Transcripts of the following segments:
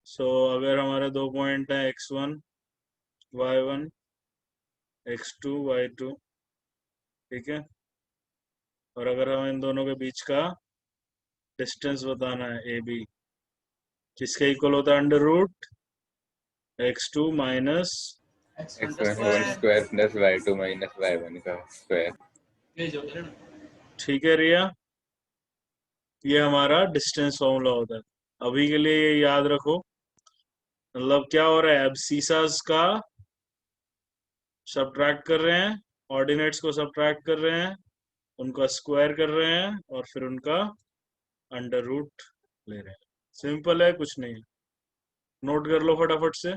सो अगर हमारे दो पॉइंट हैं x1 y1 x2 y2, ठीक है, और अगर हमें इन दोनों के बीच का डिस्टेंस बताना है ए बी, किसके इक्वल होता है under root x2 minus x1 square plus y2 minus y1 का स्क्वायर। ठीक है रिया, ये हमारा डिस्टेंस फॉर्मूला होता है। अभी के लिए ये याद रखो, मतलब क्या हो रहा है, एब्सिसास का सब्ट्रैक्ट कर रहे हैं, ऑर्डिनेट्स को सब्ट्रैक्ट कर रहे हैं, उनका स्क्वायर कर रहे हैं और फिर उनका अंडर रूट ले रहे हैं। सिंपल है, कुछ नहीं है। नोट कर लो फटाफट से,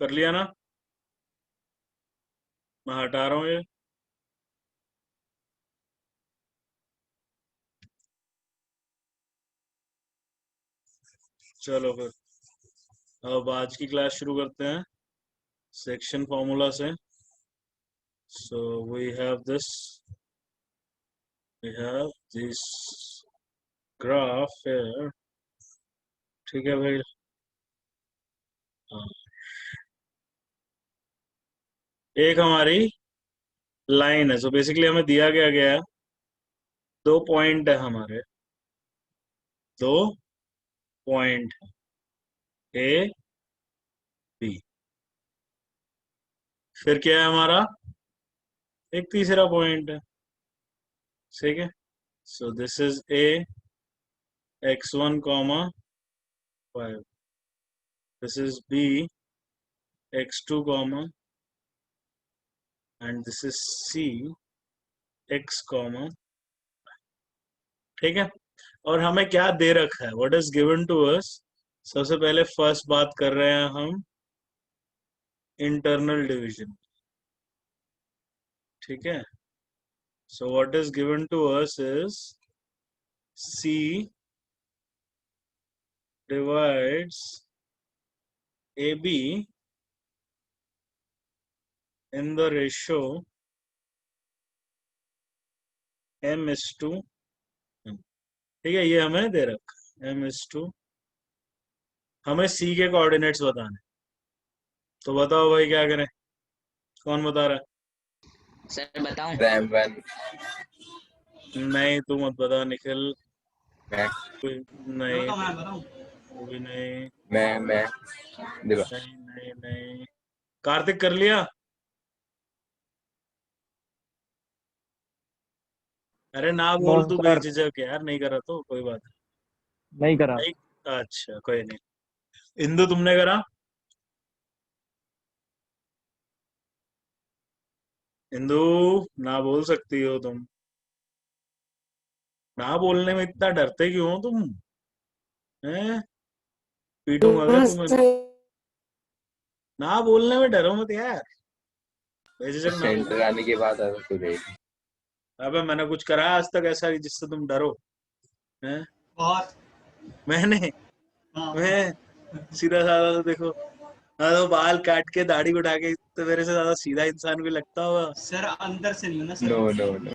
कर लिया ना? मैं हटा रहा हूँ ये। चलो फिर अब आज की क्लास शुरू करते हैं सेक्शन फॉर्मूला से। So we have this graph है, ठीक है भाई। हाँ। एक हमारी लाइन है, सो बेसिकली हमें दिया गया है, दो पॉइंट है हमारे, दो पॉइंट ए बी, फिर क्या है हमारा, एक तीसरा पॉइंट है, ठीक है। So this is A x1 comma 5, this is B x2 comma, and this is C x comma, ठीक है। और हमें क्या दे रखा है, what is given to us. सबसे पहले फर्स्ट बात कर रहे हैं हम इंटरनल डिवीजन, ठीक है। So what is given to us is C divides AB in the ratio m:2, ठीक है, ये हमें दे रखा है m:2। हमें C के कोऑर्डिनेट्स बताने, तो बताओ भाई क्या करें, कौन बता रहा है? सर बताऊं? m1 नहीं तू मत बता निखिल। मैं नहीं वो भी नहीं, मैं देखो नहीं नहीं नहीं। कार्तिक कर लिया? अरे ना बोल तू सर बेझिझक यार, नहीं करा तो कोई बात नहीं करा। नहीं। अच्छा कोई नहीं। इंदु तुमने करा? इंदु ना बोल सकती हो तुम, ना बोलने में इतना डरते क्यों हो तुम, हैं? पीटूंगा क्या तुम्हें? ना बोलने में डरो मत यार, बेझिझक ना बोलो। सेंटर आने के बाद आता तो देख। अबे मैंने कुछ करा आज तक ऐसा जिससे तुम डरो, हैं? बहुत मैंने मैं सीधा साधा तो देखो, हाँ तो बाल काट के दाढ़ी उठा के तो मेरे से ज्यादा सीधा इंसान भी लगता होगा। सर अंदर से नहीं हो ना सर। नो नो नो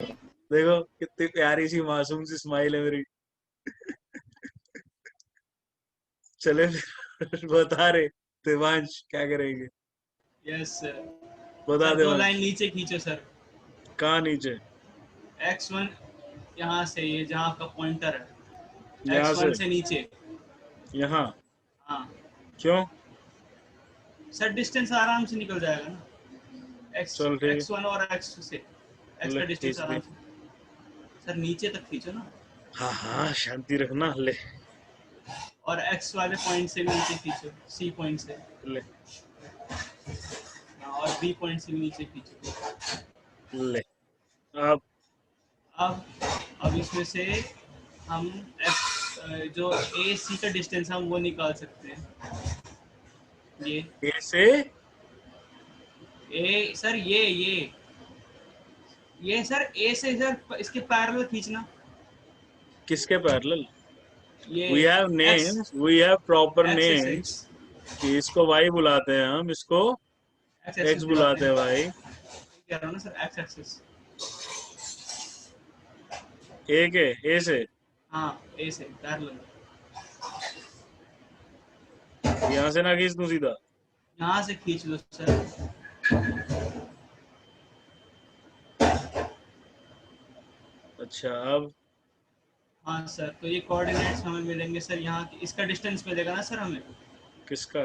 देखो कितनी प्यारी सी मासूम सी स्माइल है मेरी। चले फिर बता रहे देवांश क्या करेंगे, यस सर। बता सर दो देवांश। लाइन नीचे खींचो सर। कहाँ नीचे? x1 यहाँ से, ये जहाँ आपका पॉइंटर है यहाँ x1 से नीचे। यहाँ? हाँ क्यों? सर डिस्टेंस आराम से निकल जाएगा ना, चल ठीक x1 और x2 से x ले का डिस्टेंस खींच दी। आराम से। सर नीचे तक खींचो ना, हाँ हाँ शांति रखना, ले और x वाले पॉइंट से भी नीचे खींचो, c पॉइंट से। ले और b पॉइंट से भी नीचे खींचो। ले। अब अब इसमें से हम जो ए सी का डिस्टेंस हम वो निकाल सकते हैं। ए से ए सर ये सर ए से सर इसके पैरेलल खींचना। किसके पैरेलल? ये we have names, we have proper x names, कि इसको वाई बुलाते हैं हम, इसको एक्स बुलाते हैं भाई। कह रहा हूँ ना सर, एक्स एक्सिस। ए के ए से, हाँ ए से पैरेलल। यहाँ से ना खींच दूं सीधा? यहाँ से खींच लो सर। अच्छा अब हाँ सर, तो ये कोऑर्डिनेट्स हमें मिलेंगे सर, यहाँ इसका डिस्टेंस मिलेगा ना सर हमें। किसका?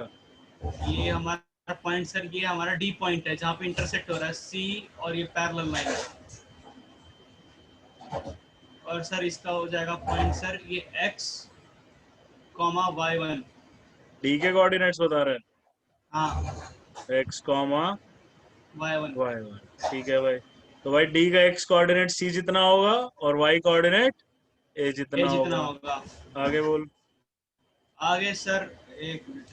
ये हमारा पॉइंट सर, ये हमारा डी पॉइंट है जहाँ पे इंटरसेक्ट हो रहा है सी और ये पैरेलल लाइन है। और सर इसका हो जाएगा पॉइंट सर ये x, y1। डी के कोऑर्डिनेट्स बता रहे हाँ, हैं, x, y1। y1। ठीक है भाई। तो भाई डी का x कोऑर्डिनेट c जितना होगा और y कोऑर्डिनेट a ये जितना जितना होगा। होगा। आगे बोल। आगे सर एक मिनट।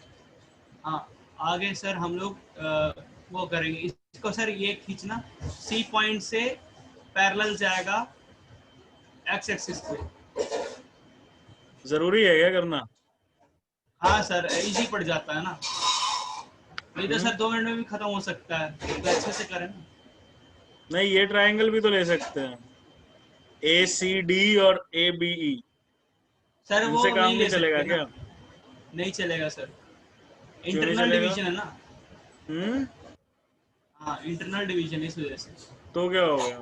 हाँ, आगे सर हम लोग वो करेंगे इसको सर, ये खींचना सी पॉइंट से पैरेलल जाएगा x एक्सिस पे। जरूरी है क्या करना? हाँ सर, इजी पड़ जाता है ना, नहीं तो सर 2 मिनट में भी खत्म हो सकता है, तो अच्छे से करें ना। नहीं, ये ट्रायंगल भी तो ले सकते हैं, ए सी डी और ए बी ई। सर वो इनसे काम नहीं नहीं ले चलेगा सकते ना, क्या? नहीं चलेगा सर, क्यों नहीं इंटरनल चलेगा? डिवीजन है ना। हम्म। हाँ, इंटरनल डिवीजन इस वजह से। तो क्या हो गया?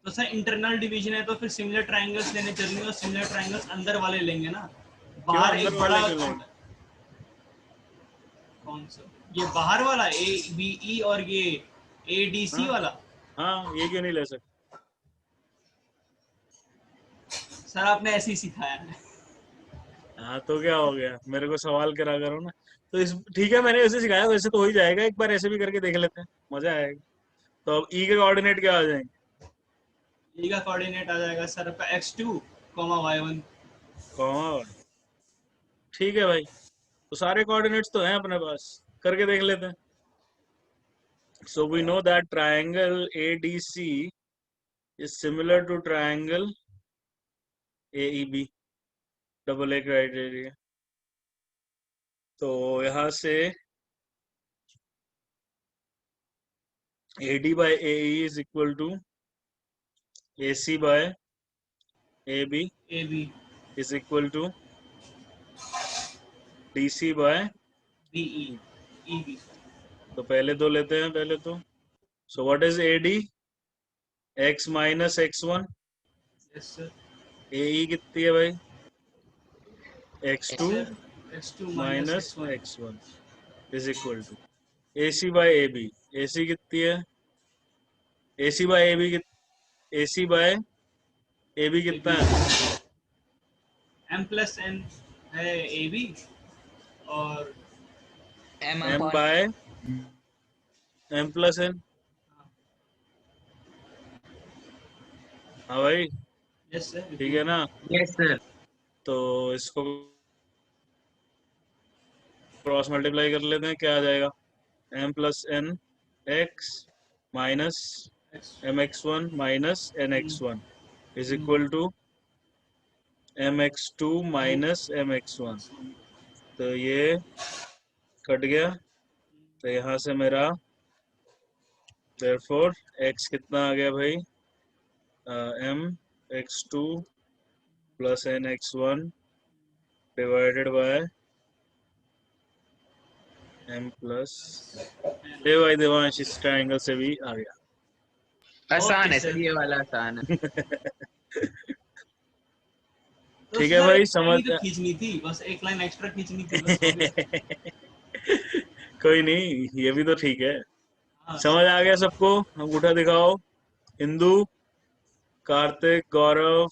तो सर इंटरनल डिवीजन है तो फिर सिमिलर ट्रायंगल्स लेने जरूरी, और सिमिलर ट्रायंगल्स अंदर वाले लेंगे ना, क्यों बाहर अंदर एक वाले बड़ा क्यों लेंगे? छोटा। कौन सा? ये बाहर वाला ए बी ई और ये ए डी सी हाँ वाला। हाँ, ये क्यों नहीं ले सकते? सर आपने ऐसे ही सिखाया है। हाँ तो क्या हो गया, मेरे को सवाल करा करो ना। तो इस ठीक है, मैंने वैसे सिखाया, वैसे तो हो ही जाएगा, एक बार ऐसे भी करके देख लेते हैं, मजा आएगा। तो अब ई के कोऑर्डिनेट क्या आ जाएंगे? ई का कोऑर्डिनेट आ जाएगा सर आपका x2, y1। कौन? ठीक है भाई, तो सारे कोऑर्डिनेट्स तो हैं अपने पास, करके देख लेते हैं। So we know that triangle ADC is similar to triangle AEB, double A criteria. तो यहाँ से AD by AE is equal to AC by AB A B is equal to DC by B E E। E B. तो पहले दो लेते हैं पहले तो। So what is AD? x minus x1। Yes sir. AE कितनी है भाई? x2 sir x2 minus minus x1। x1 is equal to AC by AB। AC कितनी है? AC by AB AC by AB ए कितना बी है? m plus n है A B, और M M upon by M plus n। हाँ भाई, yes sir ठीक है ना? yes sir तो इसको क्रॉस मल्टीप्लाई कर लेते हैं, क्या आ जाएगा? M plus n x minus mx1 minus nx1 is equal to mx2 minus mx1। तो ये कट गया, तो यहाँ से मेरा therefore x कितना आ गया भाई? m x2 plus nx1 divided by m plus. ये भाई देवांश, इस ट्रायंगल से भी आ गया। आसान ओके है सर। सर, ये वाला आसान है। तो ठीक है सर भाई, एक लाइन समझ ही तो खींचनी थी, बस एक लाइन एक्स्ट्रा खींचनी थी, बस हो गया। कोई नहीं, ये भी तो ठीक है। हाँ समझ सर। आ गया सबको? अंगूठा दिखाओ। हिंदू, कार्तिक, गौरव।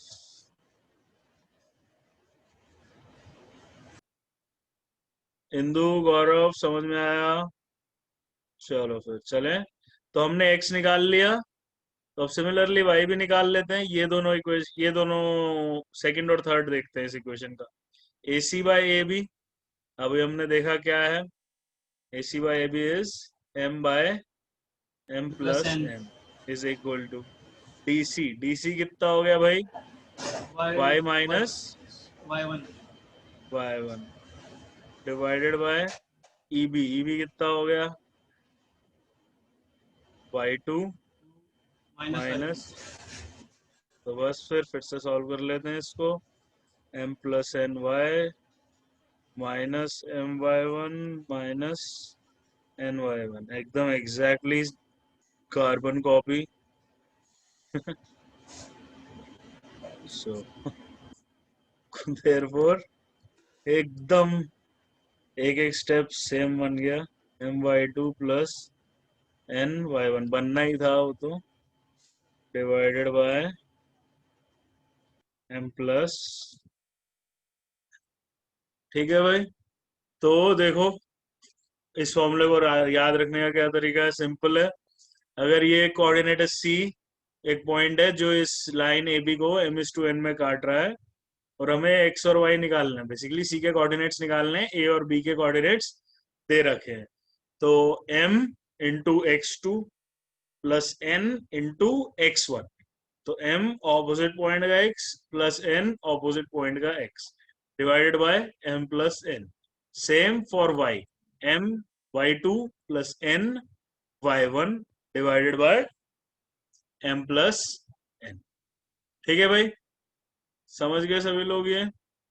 हिंदू, गौरव, समझ में आया? चलो फिर चलें। तो हमने x निकाल लिया, तो अब सिमिलरली y भी निकाल लेते हैं। ये दोनों सेकंड और थर्ड देखते हैं इस इक्वेशन का। AC बाय AB, अभी हमने देखा क्या है? AC by AB is m by m plus plus n m is equal to DC। DC कितना हो गया भाई? y minus y1 y1 divided by EB। EB कितना हो गया? y2 minus minus. y1। तो बस फिर से सॉल्व कर लेते हैं इसको। m plus n y minus my1 minus ny1, एकदम exactly carbon copy. So therefore एकदम एक एक स्टेप सेम बन गया। my2 प्लस ny1 बनना ही था वो तो, डिवाइडेड बाय m प्लस। ठीक है भाई, तो देखो इस फॉर्मूले को याद रखने का क्या तरीका है, सिंपल है। अगर ये कोऑर्डिनेट है c, एक पॉइंट है जो इस लाइन ए बी को m/n में काट रहा है, और हमें x और y निकालना है, बेसिकली c के कोऑर्डिनेट्स निकालने हैं, a और b के कोऑर्डिनेट्स दे रखे हैं। तो m into x2 plus n into x1, तो m ऑपोजिट पॉइंट का x plus n opposite point का x divided by m plus n। Same for y, m y2 plus n y1 divided bye m plus n। ठीक है भाई, समझ गए सभी लोग ये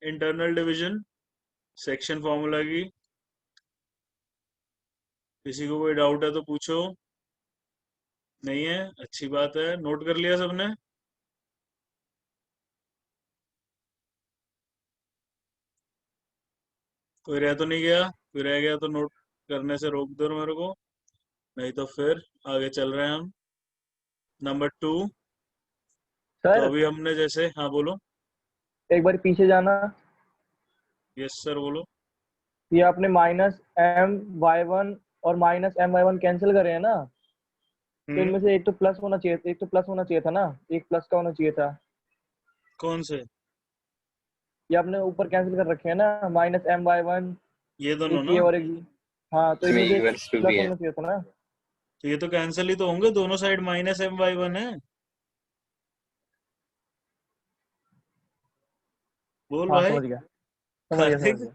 इंटरनल डिवीजन सेक्शन फॉर्मूला की? किसी को कोई डाउट है तो पूछो। नहीं है, अच्छी बात है, नोट कर लिया सबने? कोई रह तो नहीं गया? कोई रह गया तो नोट करने से रोक दो मेरे को, नहीं तो फिर आगे चल रहे हैं हम। नंबर 2, तो सर अभी हमने जैसे, हाँ बोलो। एक बार पीछे जाना। यस सर बोलो। ये आपने -my1 और -my1 कैंसिल करे हैं ना, तो इनमें से एक तो प्लस होना चाहिए, एक तो प्लस होना चाहिए था ना, एक प्लस का होना चाहिए था। कौन से? ये आपने ऊपर कैंसिल कर रखे हैं ना, -my1, ये दोनों एक ना? ये और एक ये। हाँ, तो इसमें इनमें से एक इक्वल्स टू प्लस भी है। होना चाहिए था ना। तो ये तो कैंसिल ही तो होंगे, दोनों साइड माइनस my1 है। बोल हाँ, भाई। समझ गया समझ गया समझ कार्तिक। गया।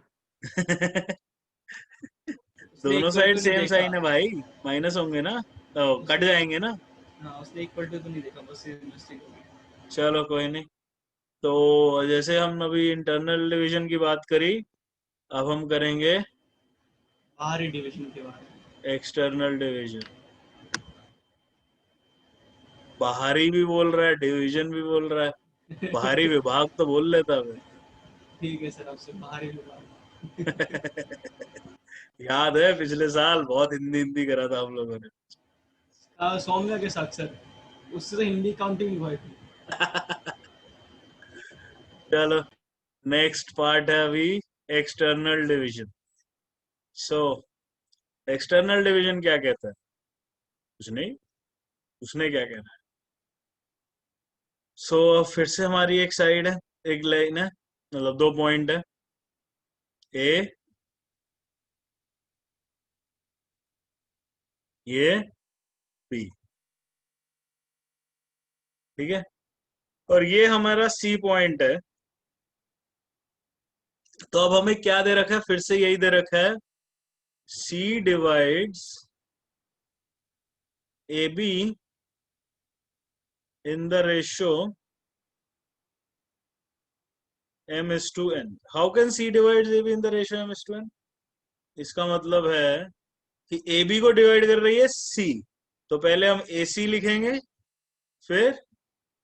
उसने दोनों इक्वल साइड टू नहीं सेम देखा। साइन है भाई, माइनस होंगे ना, तो कट जाएंगे ना। हाँ, उसने इक्वल टू तो नहीं देखा, बस ये मिस्टेक हो गई। चलो कोई नहीं। तो जैसे हम अभी इंटरनल डिवीजन की बात करी, अब हम करेंगे बाहरी डिवीजन के बारे में। External division. बाहरी भी बोल रहा है, डिवीजन भी बोल रहा है, बाहरी विभाग तो बोल लेता है। ठीक है सर, आपसे बाहरी विभाग। याद है पिछले साल बहुत हिंदी हिंदी करा था हम लोगों ने। सौम्या के साथ सर, उससे तो हिंदी काउंटिंग हुआ थी। चलो नेक्स्ट पार्ट है अभी external division. So external division क्या कहता है? कुछ नहीं, उसने क्या कहना है। सो फिर से हमारी एक साइड है, एक लाइन है, मतलब दो पॉइंट है, ए, ये बी। ठीक है, और ये हमारा सी पॉइंट है। तो अब हमें क्या दे रखा है, फिर से यही दे रखा है, C divides A B in the ratio m/n। How can C divides A B in the ratio m/n? इसका मतलब है कि ए बी को डिवाइड कर रही है सी, तो पहले हम ए सी लिखेंगे, फिर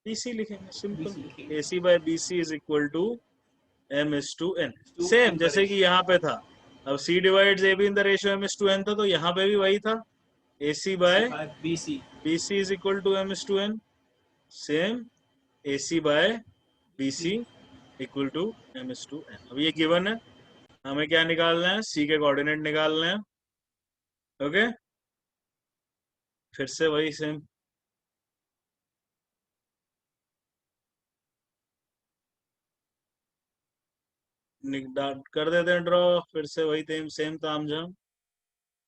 बी सी लिखेंगे, simple. A C by B C is equal to m/n। Same जैसे कि यहाँ पे था, अब C divides A B in the ratio m/n था, तो यहाँ पे भी वही था, A C by BC B C is equal to m/n। Same A C by B C equal to m/n। अब ये गिवन है, हमें क्या निकालना है, सी के कोऑर्डिनेट निकालना है। ओके, फिर से वही सेम। कर देते हैं ड्रॉ, फिर से वही सेम तामझाम,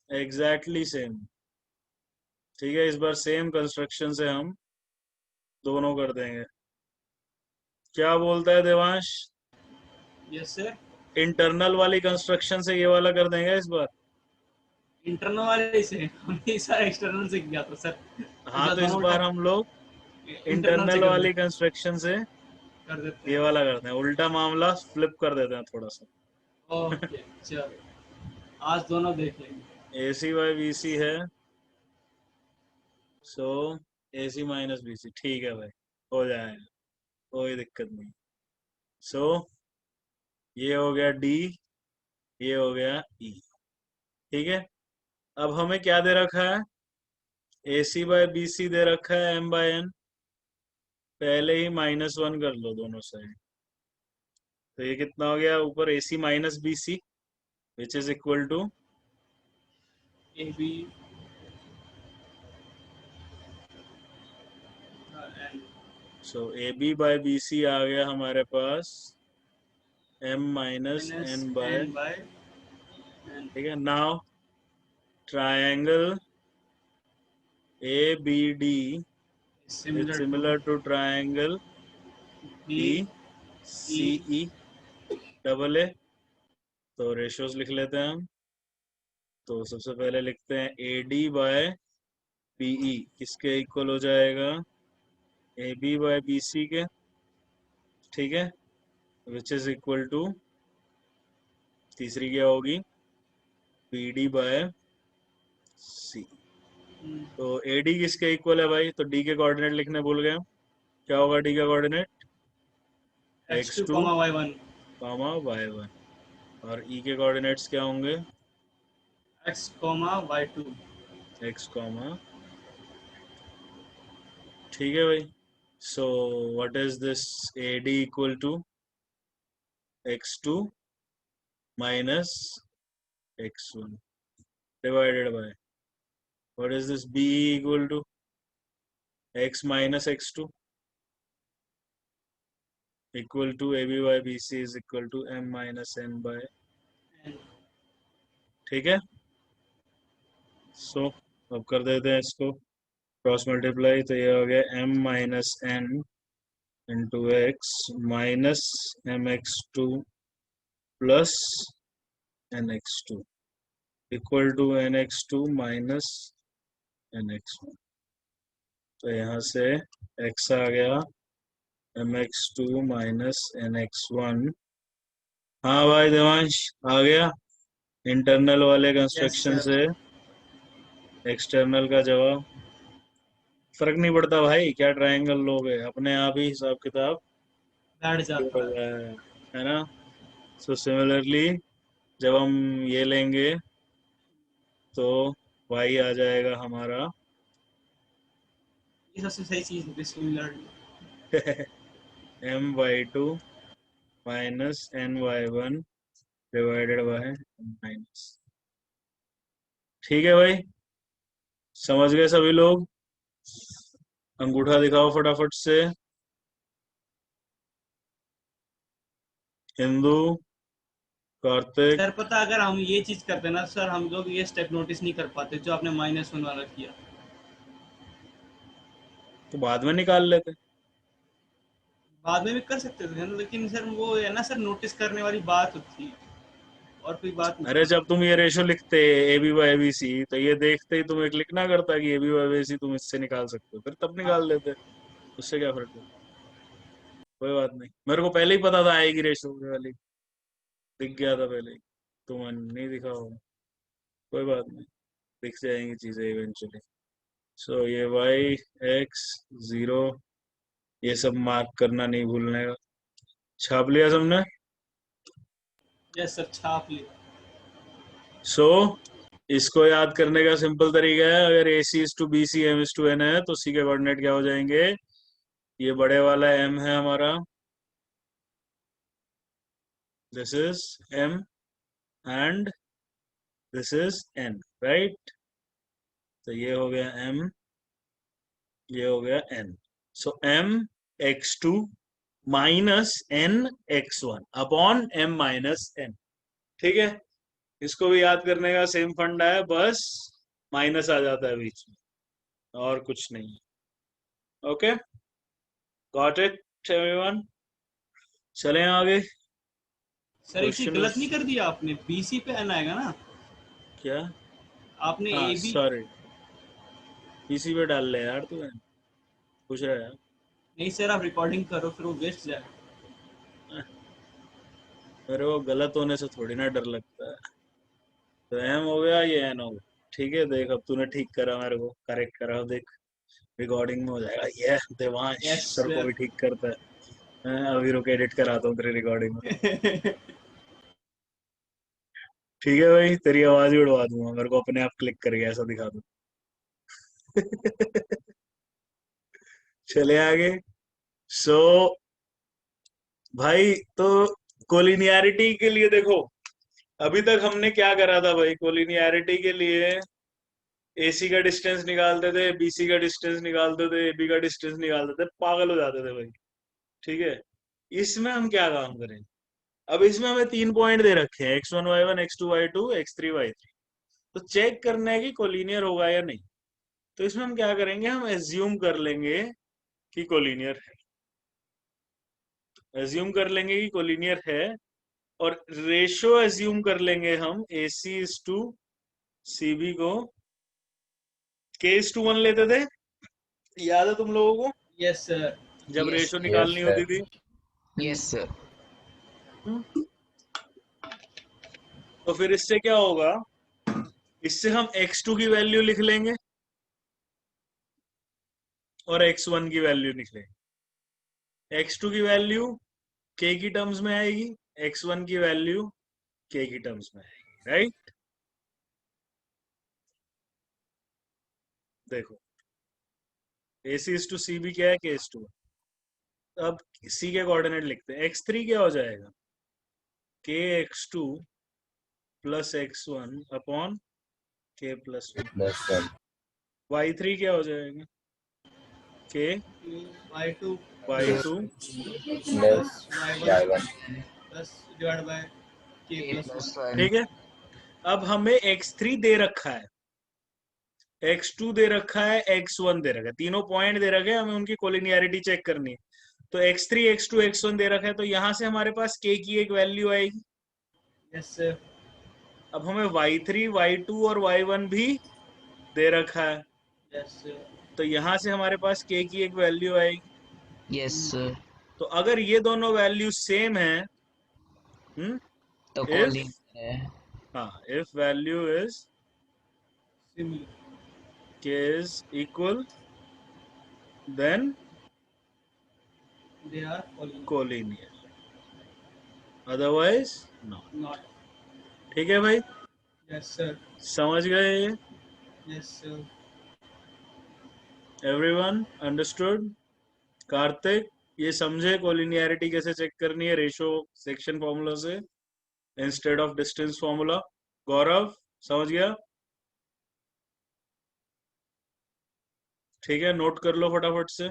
एग्जैक्टली सेम। ठीक है, इस बार सेम कंस्ट्रक्शन से हम दोनों कर देंगे। क्या बोलता है देवांश? Yes sir. इंटरनल वाली कंस्ट्रक्शन से ये वाला कर देंगे इस बार। इंटरनल वाले से हमने सारा एक्सटर्नल से किया था सर। हाँ, तो इस बार हम लोग इंटरनल से इंटरनल कर वाली देते कंस्ट्रक्शन से कर देते ये हैं। वाला करते हैं, उल्टा मामला फ्लिप कर देते हैं थोड़ा सा। ओके चलो, आज दोनों देख लेंगे। AC बाय BC है, सो AC माइनस BC, ठीक है भाई, हो जाएगा, कोई दिक्कत नहीं। सो ये हो गया D, ये हो गया E, ठीक है। अब हमें क्या दे रखा है, AC बाय BC दे रखा है M/N, पहले ही -1 कर लो दोनों साइड, तो ये कितना हो गया ऊपर, AC minus BC which is equal to A B N so AB by BC आ गया हमारे पास M minus minus N by, N by N ठीक है। Now triangle ABD is similar to similar to triangle B BCE double A, तो ratios लिख लेते हैं हम। तो सबसे पहले लिखते हैं AD बाय BE किसके इक्वल हो जाएगा, AB बाय BC के, ठीक है, विच इज इक्वल टू, तीसरी क्या होगी, BD बाय C। तो AD किसके इक्वल है भाई, तो D के कोऑर्डिनेट लिखने भूल गए, क्या होगा D का coordinate, x2, x2 y1 y1, और E के कोऑर्डिनेट्स क्या होंगे, x, y2 x, ठीक है भाई। So what is this, AD equal to x2 minus x1 divided by, what is this, BE equal to x minus x2 equal to AB by BC is equal to M minus N by, N. ठीक है। सो अब कर देते हैं इसको cross multiply, तो ये हो गया M minus N into x minus MX2 plus NX2 equal to NX2 minus NX1। तो यहाँ से x आ गया MX2 माइनस NX1। हाँ भाई देवांश आ गया इंटरनल वाले कंस्ट्रक्शन Yes, से sir. एक्सटर्नल का जवाब। फर्क नहीं पड़ता भाई क्या ट्रायंगल लोगे, अपने आप ही हिसाब किताब बैठ क्लियर जाता हो है। जाएगा, है ना। सो सिमिलरली जब हम ये लेंगे तो y आ जाएगा हमारा ये सबसे सही चीज है similar. My2 minus NY1 divided by minus, ठीक है भाई, समझ गए सभी लोग, अंगूठा दिखाओ फटाफट से, हिंदू, कार्तिक। सर पता अगर हम ये चीज करते ना सर, हम लोग ये स्टेप नोटिस नहीं कर पाते जो आपने -1 वाला किया। तो बाद में निकाल लेते। बाद में भी कर सकते थे लेकिन सर वो है ना सर, नोटिस करने वाली बात होती है और कोई बात अरे नहीं। जब तुम ये रेशो लिखते AB बाय BC तो ये देखते ही तुम्हें क्लिक ना करता कि AB बाय BC तुम इससे निकाल सकते हो, फिर तब हाँ निकाल लेते, उससे क्या फर्क है। कोई बात नहीं, मेरे को पहले ही पता था आएगी रेशो वाली, दिख गया था पहले ही, तुम नहीं दिखा होगा, कोई बात नहीं, दिख जाएंगी चीजें इवेंचुअली। सो ये y x 0 ये सब मार्क करना नहीं भूलने का, छाप लिया सबने। यस सर, छाप लिया। सो इसको याद करने का सिंपल तरीका है, अगर AC is to BC M is to N है तो C के कोऑर्डिनेट क्या हो जाएंगे, ये बड़े वाला M है हमारा, this is M and this is N, right. तो ये हो गया M, ये हो गया N। सो M x2 minus N x1 upon M minus N, ठीक है। इसको भी याद करने का सेम फंडा है, बस माइनस आ जाता है बीच में, और कुछ नहीं है। ओके, गॉट इट एवरीवन, चलें आगे। सर एक चीज क्वेश्चन गलत नहीं कर दिया आपने, BC पे N आएगा ना, क्या, आपने हाँ AB। सॉरी, BC पे डाल ले यार, तू पूछ रहा है। नहीं सर, आप रिकॉर्डिंग करो फिर वो वेस्ट जाए। मेरे को गलत होने से थोड़ी ना डर लगता है। तो एम हो गया, ये एन हो गया। ठीक है, देख अब तूने ठीक करा, मेरे को करेक्ट करा, देख रिकॉर्डिंग में हो जाएगा। ये देवांश Yes, सर को sir. भी ठीक करता है। मैं अभी रुक एडिट कराता हूँ तेरी रिकॉर्डिंग में। ठीक है भाई, तेरी आवाज ही उड़वा दूंगा, मेरे को अपने आप क्लिक करके ऐसा दिखा दो। चले आगे। सो भाई, तो कोलिनियरिटी के लिए देखो, अभी तक हमने क्या करा था भाई? कोलिनियरिटी के लिए एसी का डिस्टेंस निकालते थे, बीसी का डिस्टेंस निकालते थे, एबी का डिस्टेंस निकालते थे, पागल हो जाते थे भाई। ठीक है, इसमें हम क्या काम करें? अब इसमें हमें 3 पॉइंट दे रखे हैं, x1 y1 x2 y2 x3 y3। तो चेक करना है कि कोलिनियर होगा या नहीं। तो इसमें हम क्या करेंगे, हम एज्यूम कर लेंगे कि कोलिनियर है। एज्यूम कर लेंगे कि कोलिनियर है, और रेशो एज्यूम कर लेंगे हम AC इज टू CB को K इज टू 1 लेते थे, याद है तुम लोगों को? Yes, sir. जब Yes, रेशो यस निकालनी सर। होती थी। yes, sir. तो फिर इससे क्या होगा? इससे हम x2 की वैल्यू लिख लेंगे और x1 की वैल्यू लिख लेंगे। x2 की वैल्यू k की टर्म्स में आएगी, x1 की वैल्यू k की टर्म्स में आएगी, राइट? देखो, AC इज टू CB क्या है? K is two. अब C के कोऑर्डिनेट लिखते हैं। x3 क्या हो जाएगा? K x2 plus x1 upon K plus 1। Plus 1 y3 क्या हो जाएगा? K Y2 y2 plus Y1 y1 plus divided by K K plus 1. plus 1. ठीक है, अब हमें x3 दे रखा है, x2 दे रखा है, x1 दे रखा है, तीनों पॉइंट दे रखे हैं, हमें उनकी कोलिनियरिटी चेक करनी है। तो x3 x2 x1 दे रखा है, तो यहां से हमारे पास k की एक वैल्यू आएगी। Yes, sir. अब हमें y3 y2 और y1 भी दे रखा है, Yes, sir. तो यहां से हमारे पास k की एक वैल्यू आएगी। Yes, sir. तो अगर ये दोनों वैल्यू सेम है, तो इफ कॉलिंग है. हाँ, if value is Similar. k is equal, then They are collinear. Collinear, otherwise no. Not. ठीक है भाई, Yes, sir. समझ गए ये? Yes, sir. Everyone understood? Kartik, ये समझे कोलिनियरिटी कैसे चेक करनी है रेशो सेक्शन फॉर्मूला से इंस्टेड ऑफ डिस्टेंस फॉर्मूला? गौरव, समझ गया? ठीक है, नोट कर लो फटाफट से।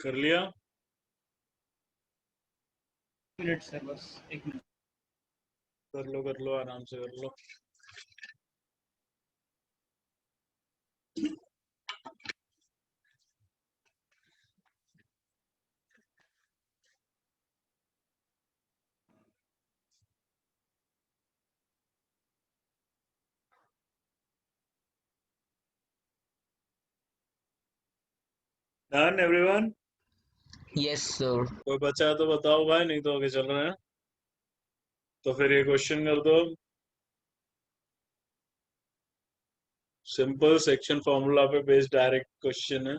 कर लिया? मिनट सर, बस 1 मिनट. कर लो, आराम से कर लो। Done everyone? Yes, sir. कोई बचा है तो बताओ भाई, नहीं तो आगे चल रहे हैं। तो फिर ये क्वेश्चन कर दो। सिंपल सेक्शन फॉर्मूला पे बेस्ड डायरेक्ट क्वेश्चन है।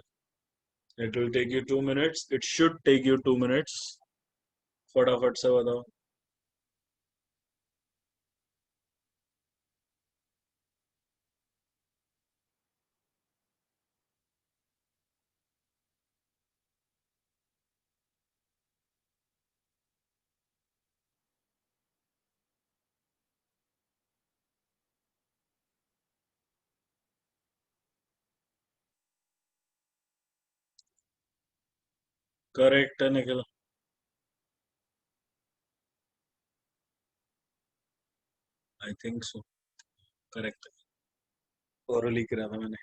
It will take you 2 minutes, it should take you 2 minutes. फटाफट से बताओ। करेक्ट है Nikhil. I think so, correct, और लिख रहा था मैंने।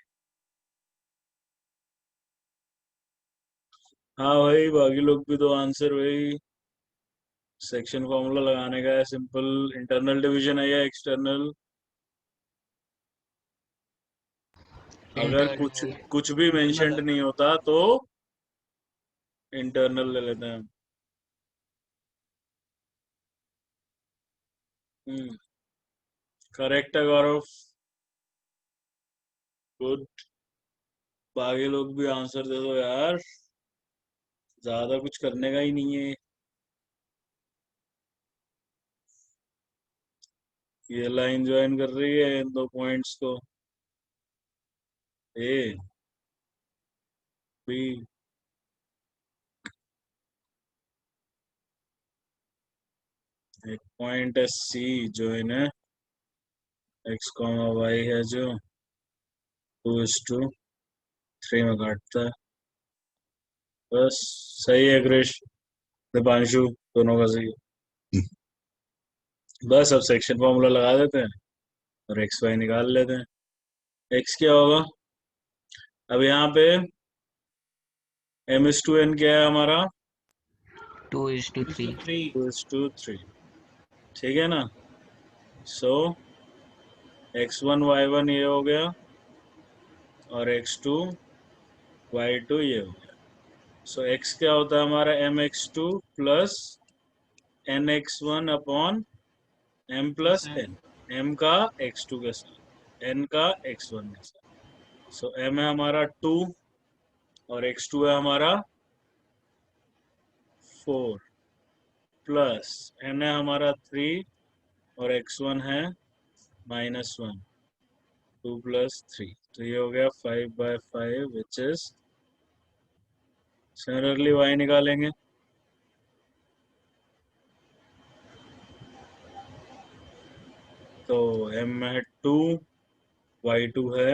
हाँ भाई, बाकी लोग भी तो आंसर वही सेक्शन फॉर्मूला लगाने का है, सिंपल इंटरनल डिवीजन है या एक्सटर्नल। अगर कुछ इंटरनल। कुछ भी मेंशन्ड Internal। नहीं होता तो इंटरनल ले लेते हैं। करेक्ट है गौरव, गुड। बाकी लोग भी आंसर दे दो यार, ज्यादा कुछ करने का ही नहीं है। ये लाइन ज्वाइन कर रही है इन दो पॉइंट्स को, ए बी। एक पॉइंट है सी जो इन्हें एक्स कॉमा वाई है जो 2:3 में काटता है। बस सही है क्रिश, दीपांशु, दोनों का सही है। बस अब सेक्शन फॉर्मूला लगा देते हैं और एक्स वाई निकाल लेते हैं। एक्स क्या होगा, अब यहाँ पे m/n क्या है हमारा, 2:3। 3। 2:3, ठीक है ना। सो x1 y1 ये हो गया और x2 y2 ये हो गया। सो x क्या होता है हमारा, mx2 plus nx1 upon m plus n, m का x2 के साथ, n का x1 के साथ। सो m है हमारा 2 और x2 है हमारा 4 प्लस n है हमारा 3 और x1 है -1, 2 + 3, तो ये हो गया 5/5 विच इज, सिमिलरली y निकालेंगे। तो m है 2, y2 है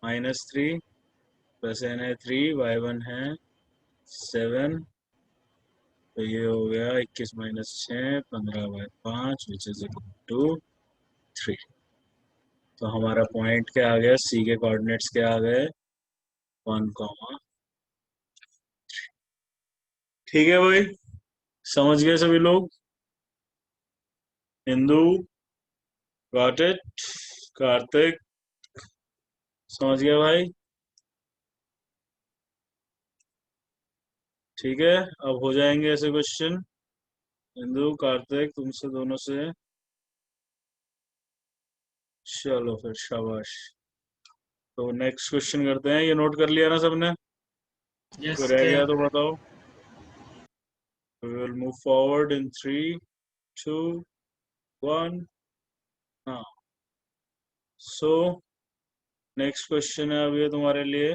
-3 प्लस n है 3, y1 है 7, तो ये हो गया 21 - 6 15/5 विच इज इक्वल टू 3। तो हमारा पॉइंट क्या आ गया, सी के कोऑर्डिनेट्स क्या आ गए, 1, ठीक है भाई, समझ गए सभी लोग। हिंदू गॉट इट, कार्तिक समझ गया भाई, ठीक है। अब हो जाएंगे ऐसे क्वेश्चन, हिंदू कार्तिक तुमसे दोनों से, चलो फिर शाबाश। तो नेक्स्ट क्वेश्चन करते हैं, ये नोट कर लिया ना सबने, यस कोई रह गया सर। तो बताओ। We will move forward in 3, 2, 1 now. So next question है अब ये तुम्हारे लिए,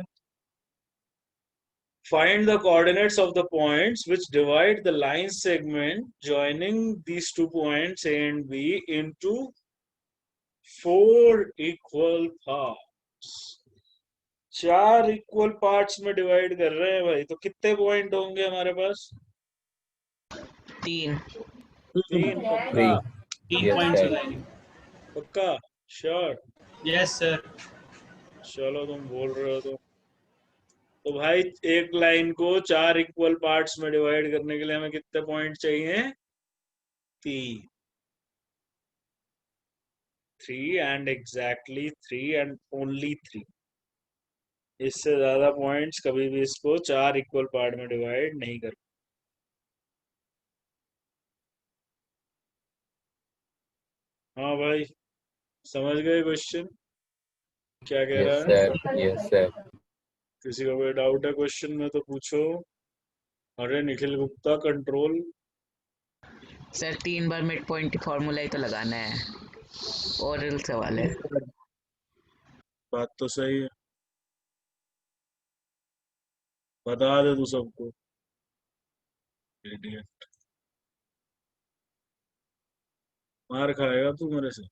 find the coordinates of the points which divide the line segment joining these 2 points A and B into 4 equal parts। 4 equal parts में divide कर रहे हैं भाई, तो कितने पॉइंट होंगे हमारे पास, 3। 3 पक्का, 3, 3 yes पॉइंट्स हो sir, जाएंगे। पक्का श्योर। Yes sir. चलो तुम बोल रहे हो तो भाई एक लाइन को 4 इक्वल पार्ट्स में डिवाइड करने के लिए हमें कितने पॉइंट चाहिए, 3, 3 एंड एग्जैक्टली 3 एंड ओनली 3। इससे ज्यादा पॉइंट्स कभी भी इसको 4 इक्वल पार्ट में डिवाइड नहीं कर। हाँ भाई, समझ गए क्वेश्चन क्या कह yes रहा है, sir, yes sir, किसी का कोई डाउट है क्वेश्चन में तो पूछो। अरे निखिल गुप्ता कंट्रोल, सर 3 बार मिड पॉइंट फॉर्मूला ही तो लगाना है, ओरल सवाल है। बात तो सही है, बता दे तू सबको, idiot। मार खाएगा तू मेरे से।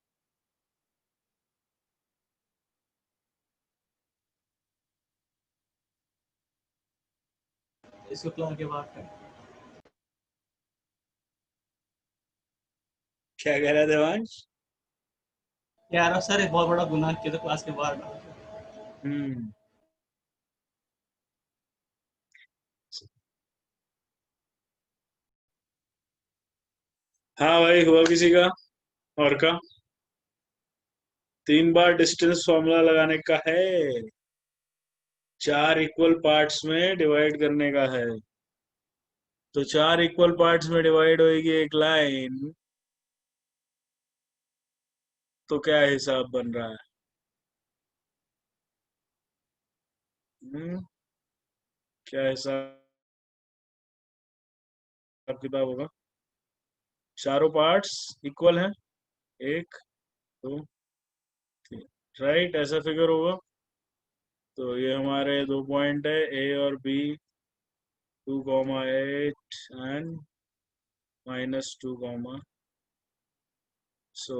इसको प्लान के बात कर। क्या कह रहा है देवांश, यार सर एक बहुत बड़ा गुनाह किया तो क्लास के बाहर डाल दिया। हम्म हाँ भाई, हुआ किसी का और का 3 बार डिस्टेंस फॉर्मूला लगाने का है, 4 इक्वल पार्ट्स में डिवाइड करने का है। तो 4 इक्वल पार्ट्स में डिवाइड होएगी एक लाइन, तो क्या हिसाब बन रहा है? क्या हिसाब किताब होगा? चारों पार्ट्स इक्वल हैं, 1 2 3, राइट, ऐसा फिगर होगा। तो ये हमारे 2 पॉइंट है, ए और बी, 2,8 एंड -2, सो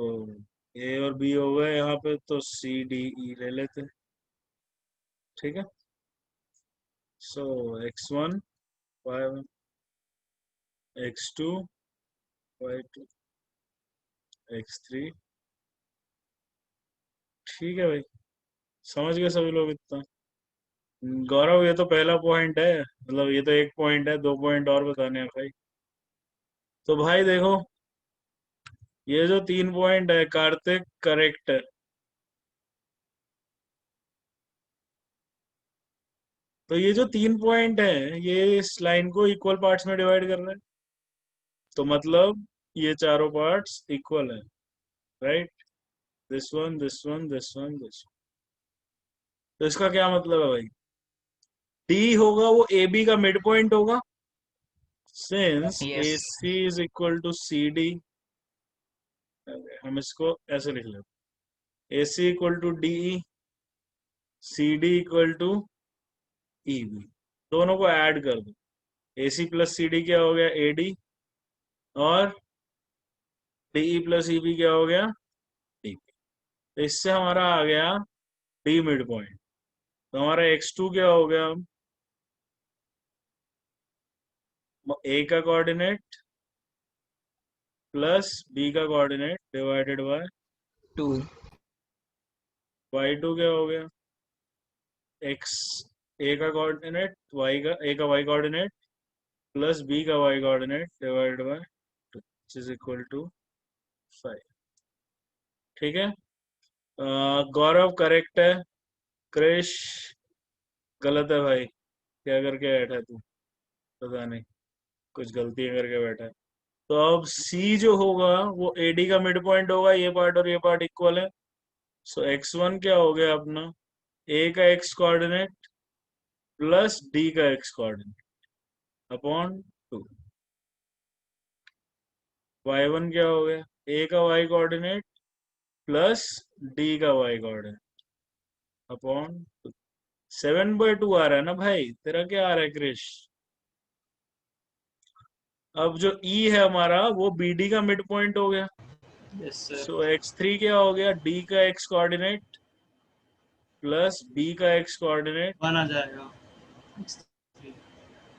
ए और बी हो गए यहाँ पे, तो सी डी ई ले लेते हैं, ठीक है। सो x1 y1 x2 y2 x3, ठीक है भाई, समझ गए सभी लोग इतना? गौरव, ये तो पहला पॉइंट है, मतलब ये तो एक पॉइंट है, 2 पॉइंट और बताने हैं भाई। तो भाई देखो, ये जो 3 पॉइंट है, कार्तिक करेक्ट है। तो ये जो 3 पॉइंट है, ये इस लाइन को इक्वल पार्ट्स में डिवाइड कर रहे हैं, तो मतलब ये चारों पार्ट्स इक्वल है, right, this one this one this one this. तो इसका क्या मतलब है भाई? डी होगा वो ए बी का मिड पॉइंट होगा, since A yes C is equal to C D. हम इसको ऐसे लिख लेते, A C equal to D E, C D equal to E B, दोनों को ऐड कर दो, ए सी प्लस सी डी क्या हो गया, ए डी, और D E plus E B क्या हो गया, डी पी। तो इससे हमारा आ गया डी मिड पॉइंट। तो हमारा x2 क्या हो गया, ए का कोऑर्डिनेट प्लस बी का कोऑर्डिनेट डिवाइडेड बाय 2 y2 क्या हो गया, x ए का कोऑर्डिनेट y का ए का y कोऑर्डिनेट प्लस बी का y coordinate divided by 2 which is equal to 5, ठीक है। गौरव करेक्ट है, क्रिश गलत है भाई, क्या करके बैठा है तू, पता नहीं, कुछ गलतियां करके बैठा है। तो अब C जो होगा वो AD का मिड पॉइंट होगा, ये पार्ट और ये पार्ट इक्वल है। सो x1 क्या हो गया अपना, A का x कोऑर्डिनेट प्लस D का x कोऑर्डिनेट अपॉन 2। y1 क्या हो गया, A का y कोऑर्डिनेट प्लस D का y कोऑर्डिनेट अपॉन 2। 7/2 आ रहा है ना भाई, तेरा क्या आ रहा है क्रिश? अब जो E है हमारा वो BD का मिड पॉइंट हो गया। Yes sir. सो x3 क्या हो गया, D का x कोऑर्डिनेट प्लस B का x कोऑर्डिनेट, 1 आ जाएगा,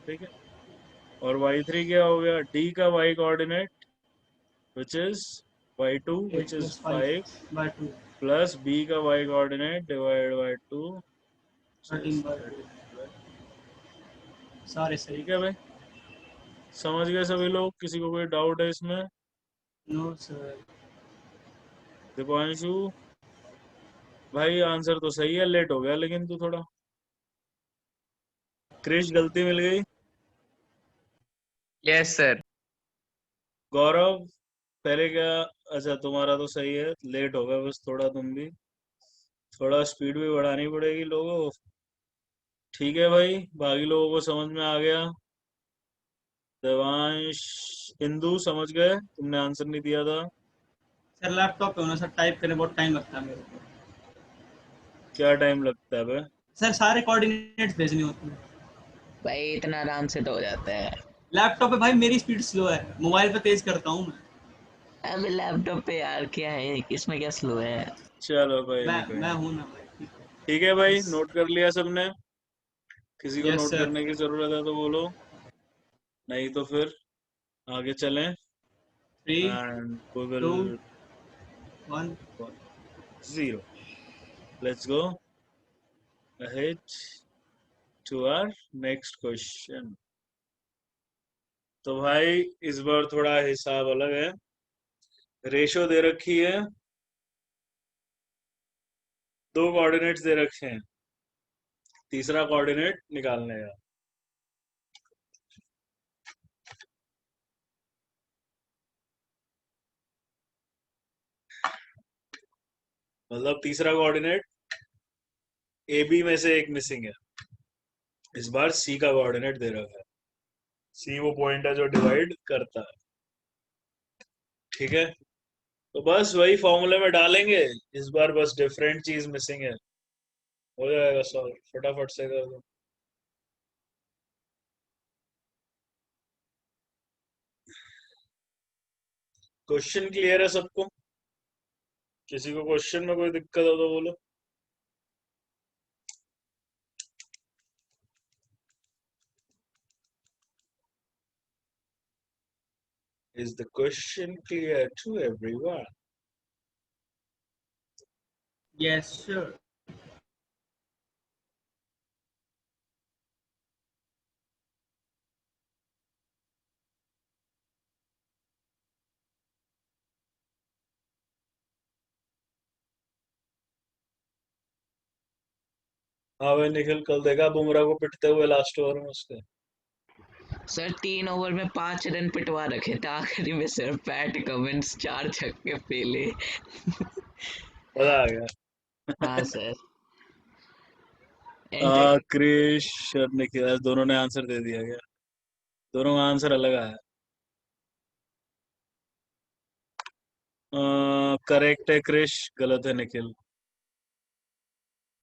ठीक है। और y3 क्या हो गया, D का y coordinate which is y2 which is 5 5/2 plus B का y कोऑर्डिनेट डिवाइड बाय 2, 13/2 सारे सही। ठीक है भाई, समझ गए सभी लोग? किसी को कोई डाउट है इसमें? No sir. दीपांशु भाई आंसर तो सही है, लेट हो गया लेकिन तू थोड़ा। क्रिश गलती मिल गई। Yes sir. गौरव पहले क्या, अच्छा तुम्हारा तो सही है, लेट हो गया बस थोड़ा, तुम भी थोड़ा स्पीड भी बढ़ानी पड़ेगी लोगों को, ठीक है भाई, बाकी लोगों को समझ में आ गया? देवांश, इंदु समझ गए? तुमने आंसर नहीं दिया था। सर लैपटॉप पे होना सर, टाइप करने बहुत टाइम लगता है मेरे को। क्या टाइम लगता है बे? सर सारे कोऑर्डिनेट्स भेजने होते हैं भाई, इतना आराम से तो हो जाता है। लैपटॉप पे। भाई मेरी स्पीड स्लो है, मोबाइल पे तेज करता हूँ मैं। अबे लैपटॉप पे यार क्या है, इसमें क्या स्लो है? चलो कोई नहीं, कोई मैं नहीं। हूँ ना भाई। ठीक है भाई, नोट कर लिया सबने? किसी को यस नोट सर। करने की जरूरत है तो बोलो, नहीं तो फिर आगे चलें 3 and we 2 will 1 0. Let's go ahead to our next question. तो भाई इस बार थोड़ा हिसाब अलग है. रेशो दे रखी है, दो कोऑर्डिनेट्स दे रखे हैं, तीसरा कोऑर्डिनेट निकालने का. मतलब तीसरा कोऑर्डिनेट ए बी में से एक मिसिंग है. इस बार सी का कोऑर्डिनेट दे रखा है. सी वो पॉइंट है जो डिवाइड करता है. ठीक है, तो बस वही फॉर्मूले में डालेंगे. इस बार बस डिफरेंट चीज मिसिंग है. हो जाएगा सॉल्व, फटाफट से कर दो. क्वेश्चन क्लियर है सबको? किसी को क्वेश्चन में कोई दिक्कत हो तो बोलो. Is the question clear to everyone? Yes, sir. हाँ भाई निखिल, कल देखा बुमराह को पिटते हुए लास्ट ओवर में उसके. सर 3 ओवर में 5 रन पिटवा रखे थे, आखिरी में सर पैट कमिंस 4 छक्के पेले. मजा आ गया. हाँ सर. क्रिश और निखिल दोनों ने आंसर दे दिया. गया दोनों का आंसर अलग आया. करेक्ट है क्रिश, गलत है निखिल.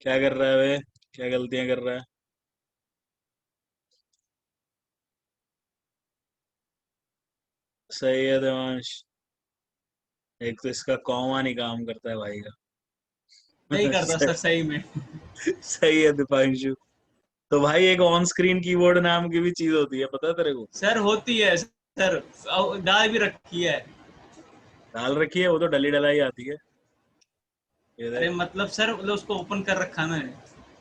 क्या कर रहा है वे, क्या गलतियां कर रहा है? सही है देवांश. एक तो इसका कॉमा नहीं काम करता है भाई का. नहीं करता सर सही में. सही है दीपांशु. तो भाई एक ऑन स्क्रीन कीबोर्ड नाम की भी चीज होती है, पता है तेरे को? सर होती है सर, डाल भी रखी है. डाल रखी है, वो तो डली डलाई आती है. ये अरे देख. मतलब सर मतलब उसको ओपन कर रखा है मैंने.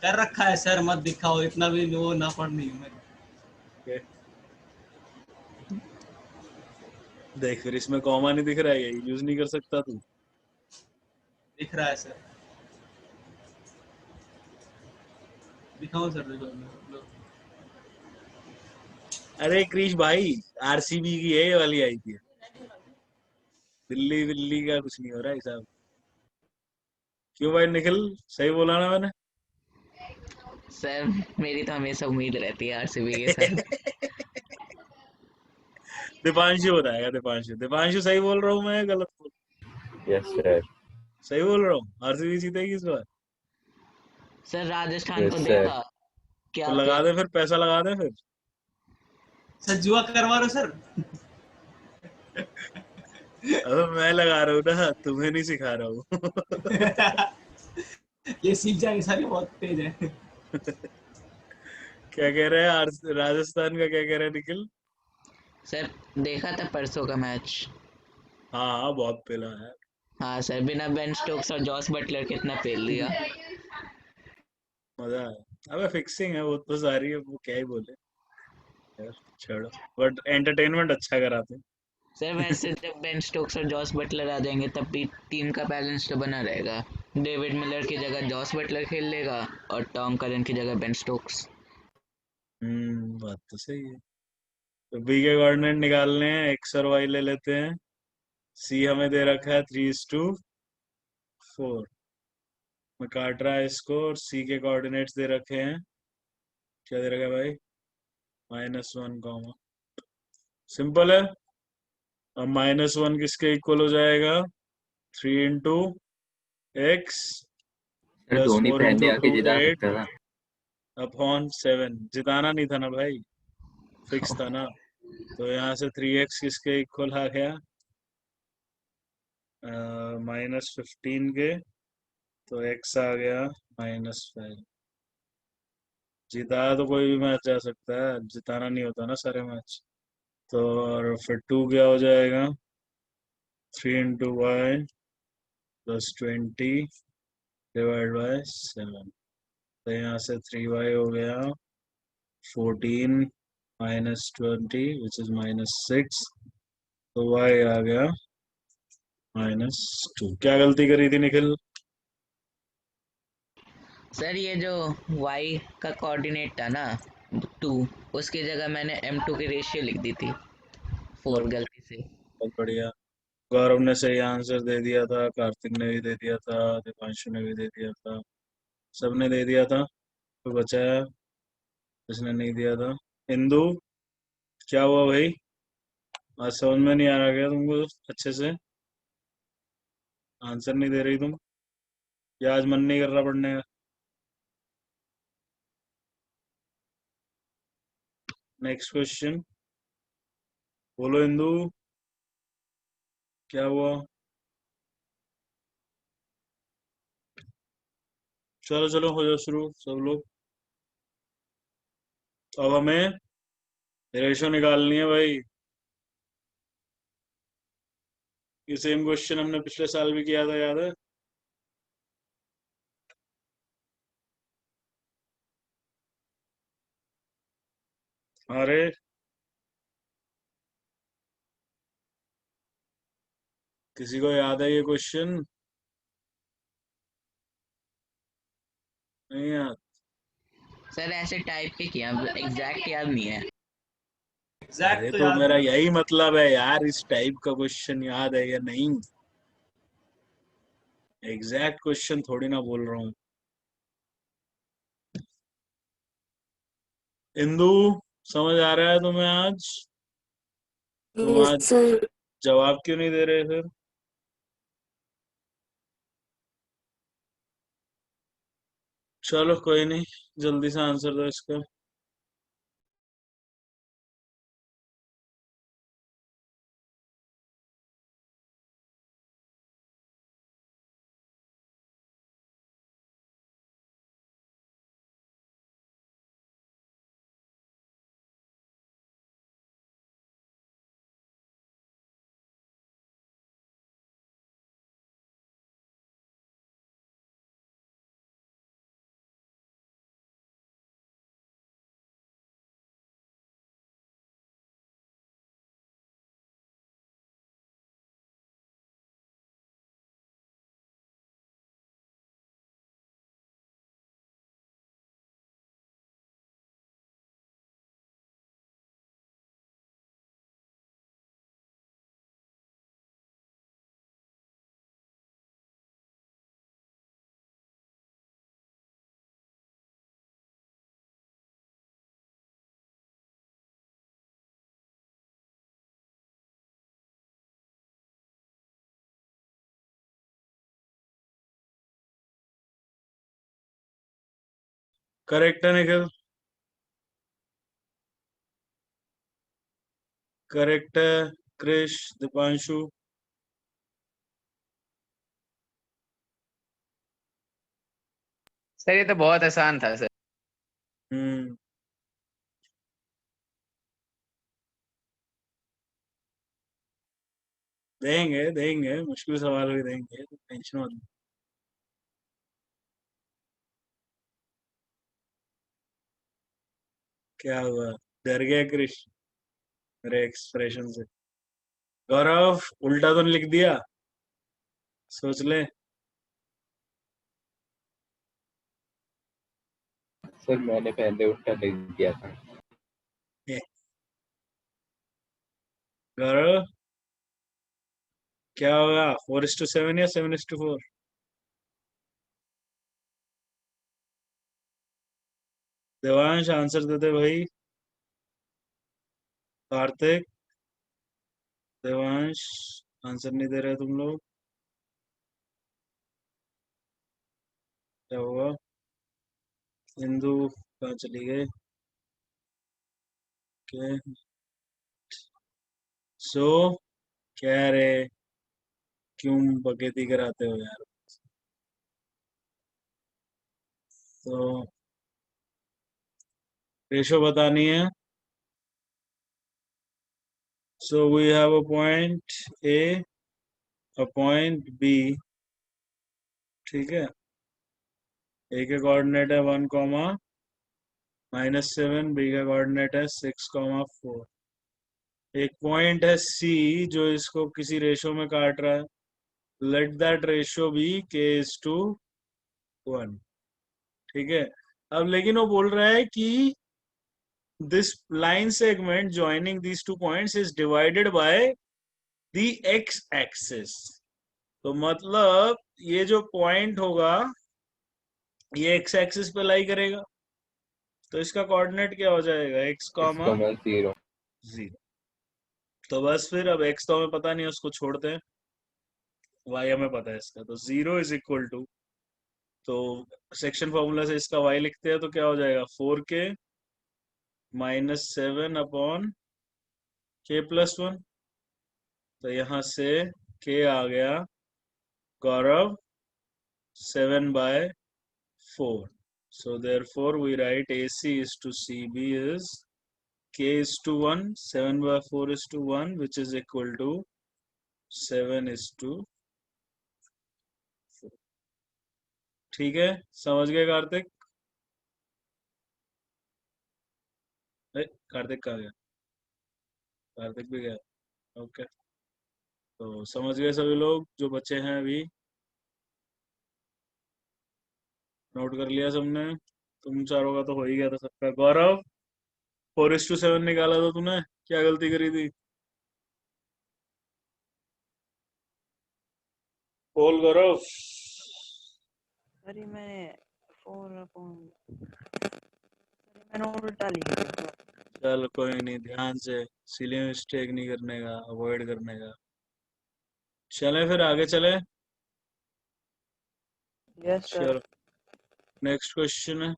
कर रखा है सर, मत दिखाओ इतना भी, वो ना पढ़ नहीं हूँ मैं. ये. देख फिर इसमें कॉमा नहीं दिख रहा है, ये यूज नहीं कर सकता तू. दिख रहा है सर, दिखाओ सर देखो. अरे क्रिश भाई, आरसीबी की है ये वाली आई थी. दिल्ली दिल्ली का कुछ नहीं हो रहा है साहब. क्यों भाई निखिल, सही बोला ना मैंने? सर मेरी तो हमेशा उम्मीद रहती है आरसीबी के साथ. दीपांशु बताएगा. दीपांशु दीपांशु सही बोल रहा हूँ मैं, गलत बोल? Yes sir. सही बोल रहा हूँ. आरसीबी जीतेगी इस बार. सर राजस्थान Yes, को sir. देखा क्या तो लगा दे फिर, पैसा लगा दे फिर. सर जुआ करवा लो सर. अबे मैं लगा रहा हूँ ना, तुम्हें नहीं सिखा रहा हूँ. ये सीख जाएंगे सारे, बहुत तेज है. क्या कह रहे हैं राजस्थान का, क्या कह रहे हैं निखिल? सर देखा था परसों का मैच. हाँ हाँ, बहुत पेला है. हाँ सर, बिना बेन स्टोक्स और जॉस बटलर कितना पेल दिया. मजा है. अबे फिक्सिंग है वो तो सारी, है वो क्या ही बोले यार. छोड़ो, बट एंटरटेनमेंट अच्छा कराते हैं. सर वैसे जब बेन स्टोक्स और जॉस बटलर आ जाएंगे तब भी टीम का बैलेंस तो बना रहेगा. डेविड मिलर की जगह जॉस बटलर खेल लेगा और टॉम करन की जगह बेन स्टोक्स. बात तो सही है. तो बी के कोऑर्डिनेट निकालने हैं, एक्स और वाई ले लेते हैं. सी हमें दे रखा है 3:4. मैं काट रहा है इसको, और सी के कोऑर्डिनेट्स दे रखे हैं. क्या दे रखा है भाई? -1 कॉमा. सिंपल है. अब -1 किसके इक्वल हो जाएगा? 3 into x sir plus Dhoni 4 पहले इंटू आके 2 जिता 8 सकता था. अपॉन 7. जिताना नहीं था ना भाई, फिक्स था ना. तो यहाँ से 3x किसके इक्वल आ गया? -15 के. तो x आ गया -5. जीता तो कोई भी मैच जा सकता है, जिताना नहीं होता ना सारे मैच. तो और फिर 2 क्या हो जाएगा? 3 into y plus 20 divide by 7, तो यहाँ से 3y हो गया 14 माइनस 20 विच इज -6, तो y आ गया -2। क्या गलती करी थी निखिल? सर ये जो y का कोऑर्डिनेट था ना 2, उसकी जगह मैंने m2 की रेशियो लिख दी थी 4 गलती से। बहुत बढ़िया। गौरव ने सही आंसर दे दिया था, कार्तिक ने भी दे दिया था, दीपांशु ने भी दे दिया था, सबने दे दिया था। तो बचा है जिसने नहीं दिया था। इंदु, क्या हुआ भाई? आज समझ में नहीं आ रहा क्या तुमको अच्छे से? आंसर नहीं दे रही तुम, या आज मन नहीं कर रहा पढ़ने का? नेक्स्ट क्वेश्चन बोलो इंदु, क्या हुआ? चलो चलो हो जाओ शुरू सब लोग। अब हमें रेशो निकालनी है भाई। ये सेम क्वेश्चन हमने पिछले साल भी किया था, याद है? अरे किसी को याद है ये क्वेश्चन? नहीं याद? सर ऐसे टाइप के किया, एग्जैक्ट याद नहीं है। एग्जैक्ट अरे तो तो याद मेरा नहीं। यही मतलब है यार, इस टाइप का क्वेश्चन याद है या नहीं? एग्जैक्ट क्वेश्चन थोड़ी ना बोल रहा हूँ। इंदु, समझ आ रहा है तुम्हें आज? तुम यस आज सर। जवाब क्यों नहीं दे रहे फिर? चलो कोई नहीं, जल्दी से आंसर दो इसका। करेक्ट है निखिल? करेक्ट है क्रिश, दीपांशु? सर ये तो बहुत आसान था सर। हम्म। देंगे देंगे, मुश्किल सवाल भी देंगे, टेंशन मत लो। क्या हुआ, डर गया क्रिश मेरे एक्सप्रेशन से? गौरव, उल्टा तो नहीं लिख दिया? सोच ले। सर मैंने पहले उल्टा लिख दिया था। गौरव, क्या होगा, 4:7 या 7:4? देवांश आंसर देते भाई। कार्तिक, देवांश, आंसर नहीं दे रहे तुम लोग, क्या हुआ? हिंदू कहाँ चली गई? सो क्या रे, क्यों बकैती कराते हो यार? तो रेशो बतानी है। So we have a point A, a point B, ठीक है, ए के कोऑर्डिनेट है 1 कॉमा -7, बी का कोऑर्डिनेट है 6,4। एक पॉइंट है सी जो इसको किसी रेशो में काट रहा है, let that ratio B k:1। ठीक है, अब लेकिन वो बोल रहा है कि this line segment joining these two points is divided by the x axis। तो मतलब ये जो पॉइंट होगा ये x एक्सिस पे लाई करेगा, तो इसका कोऑर्डिनेट क्या हो जाएगा x, 0 0। तो बस फिर अब x तो हमें पता नहीं है, उसको छोड़ते हैं, y हमें पता है इसका, तो 0 इज इक्वल टू, तो सेक्शन फॉर्मूला से इसका y लिखते हैं तो क्या हो जाएगा 4k -7 अपॉन k+1। तो यहाँ से k आ गया गौरव 7/4। So therefore we write AC is to CB is k is to 1, 7/4 is to 1, which is equal to 7 is to 4। ठीक है, समझ गए कार्तिक? कार्तिक कहाँ गया? कार्तिक भी गया, ओके। तो समझ गए सभी लोग जो बच्चे हैं अभी? नोट कर लिया सबने? तुम चारों का तो हो ही गया था सबका। गौरव 4:7 निकाला था तूने, क्या गलती करी थी? बोल गौरव। अरे मैंने 4/मैंने उल्टा लिखा था। चल कोई नहीं, ध्यान से, सिली मिस्टेक नहीं करने का, अवॉइड करने का। चले फिर आगे चले। Yes sir. चलो नेक्स्ट क्वेश्चन है,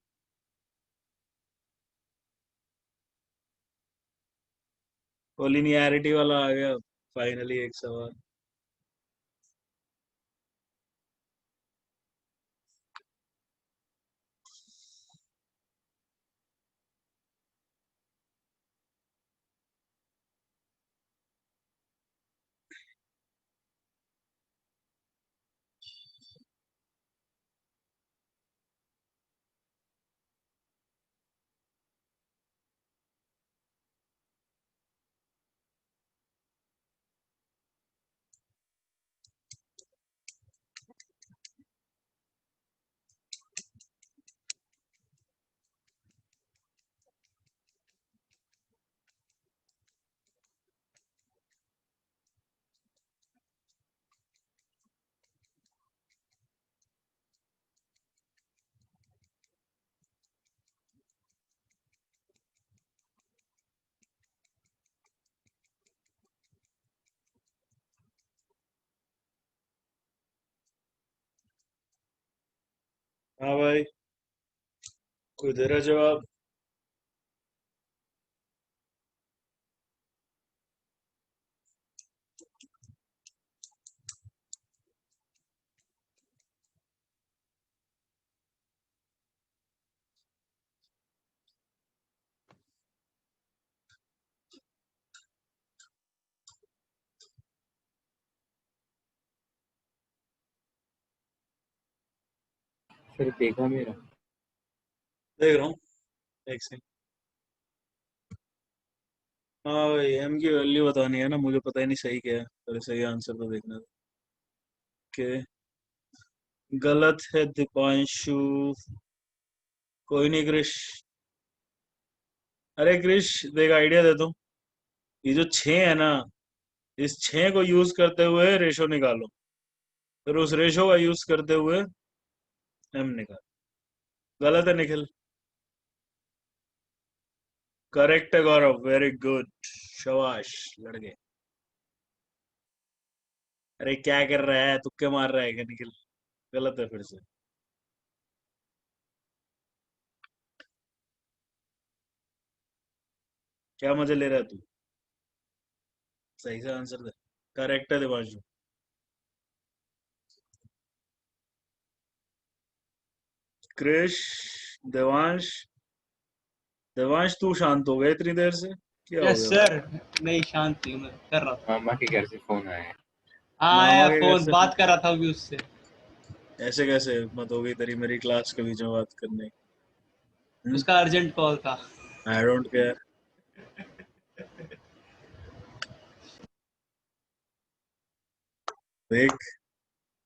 कोलिनियरिटी वाला आ गया फाइनली एक सवाल। हाँ भाई, कोई दे रहा जवाब? फिर देखा मेरा देख रहा हूँ, एक सेकंड। हाँ भाई, m की वैल्यू बतानी है ना, मुझे पता ही नहीं सही क्या है, पहले सही आंसर तो देखना था। के गलत है दीपांशु। कोई नहीं क्रिश। अरे क्रिश देख, आइडिया दे दो। ये जो 6 है ना, इस 6 को यूज करते हुए रेशो निकालो, फिर उस रेशो का यूज करते हुए m निकालो। गलत है निखिल? करेक्ट है गौरव, वेरी गुड, शाबाश लड़के। अरे क्या कर रहा है, तुक्के मार रहा है क्या निखिल? गलत है फिर से। क्या मजे ले रहा है तू? सही से आंसर दे। करेक्ट है दिवांशु। क्रिश, देवांश, देवांश तू शांत हो गया इतनी देर से, क्या हो यस गया? सर, नहीं शांति हूँ, मैं कर रहा था। मामा के घर से फोन आया है। हाँ मामा आया के घर फोन, से? बात कर रहा था अभी उससे। ऐसे कैसे मत हो गई तेरी मेरी क्लास के बीच में बात करने? उसका अर्जेंट कॉल था। I don't care. देख,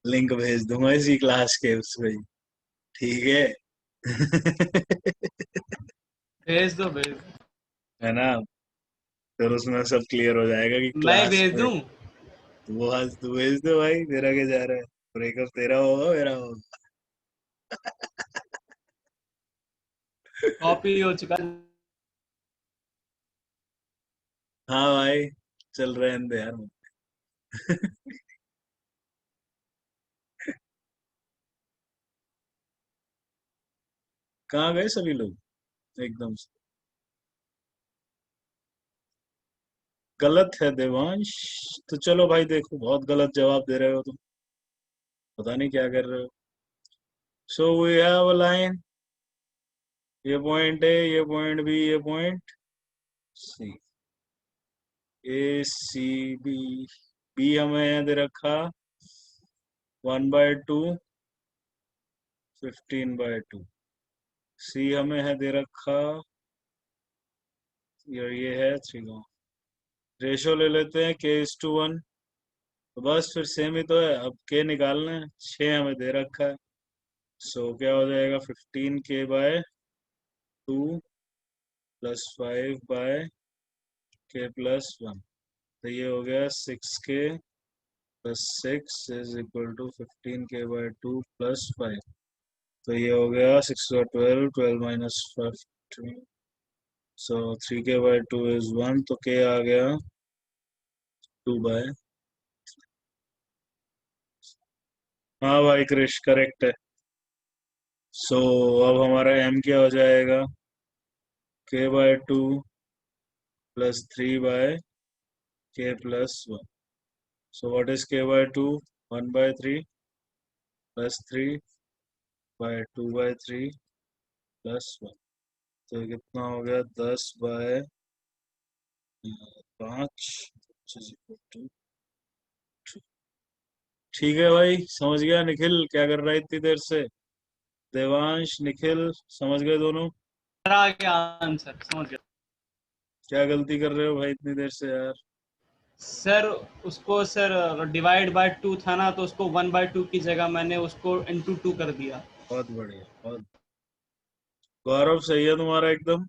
लिंक भेज दूंगा इसी क्लास के उस पे, ठीक है? भेज दो भेज दो। है ना? फिर उसमें सब क्लियर हो जाएगा कि मैं क्लास भेज में। दूं। तू आज तू भेज दे भाई, तेरा क्या जा रहा है? ब्रेकअप तेरा होगा मेरा होगा। कॉपी हो चुका। हाँ भाई, चल रहे हैं यार। कहाँ गए सभी लोग एकदम से? गलत है देवांश। तो चलो भाई, देखो बहुत गलत जवाब दे रहे हो तुम, पता नहीं क्या कर रहे हो। So we have a line, ये पॉइंट ए, ये पॉइंट बी, ये point C. A C B. B हमें दे रखा 1/2, 15/2। सी हमें है दे रखा, ये है 3। रेशो ले लेते हैं k:1। तो बस फिर सेम ही तो है, अब के निकालना है। 6 हमें दे रखा है। सो क्या हो जाएगा, 15k/2 प्लस 5/k+1। तो ये हो गया 6k plus 6 is equal to 15k/2 plus 5। तो ये हो गया 6 का 12, 12 माइनस 15। सो 3k/2 इज 1, तो k आ गया 2/। हाँ भाई क्रिश, करेक्ट है। सो अब हमारा m क्या हो जाएगा, k/2 plus 3/k+1। So what is k/2? 1/3 plus 3/2/3 plus 1। तो ये कितना हो गया, 10/5। ठीक है भाई, समझ गया। निखिल क्या कर रहा है इतनी देर से? देवांश, निखिल, समझ गए दोनों? आ गया आंसर, समझ गया। क्या गलती कर रहे हो भाई इतनी देर से यार? सर उसको सर डिवाइड बाय 2 था ना, तो उसको 1/2 की जगह मैंने उसको इनटू 2 कर दिया। बहुत बढ़िया, बहुत। गौरव, सही है तुम्हारा एकदम।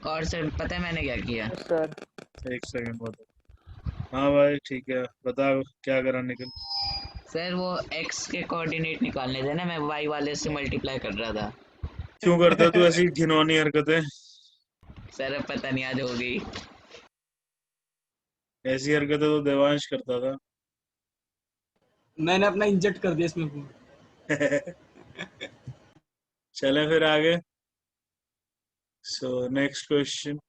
और सर पता है मैंने क्या किया? Yes sir. एक सेकंड बता। हाँ भाई ठीक है, बता क्या करा निखिल। सर वो x के कोऑर्डिनेट निकालने थे ना, मैं y वाले से मल्टीप्लाई कर रहा था। क्यों करता है तू ऐसी घिनौनी हरकतें? सर अब पता नहीं आज हो गई। ऐसी हरकतें तो देवांश करता था। मैंने अपना इंजेक्ट कर दिया इसमें खून। चलें फिर आगे। So next question.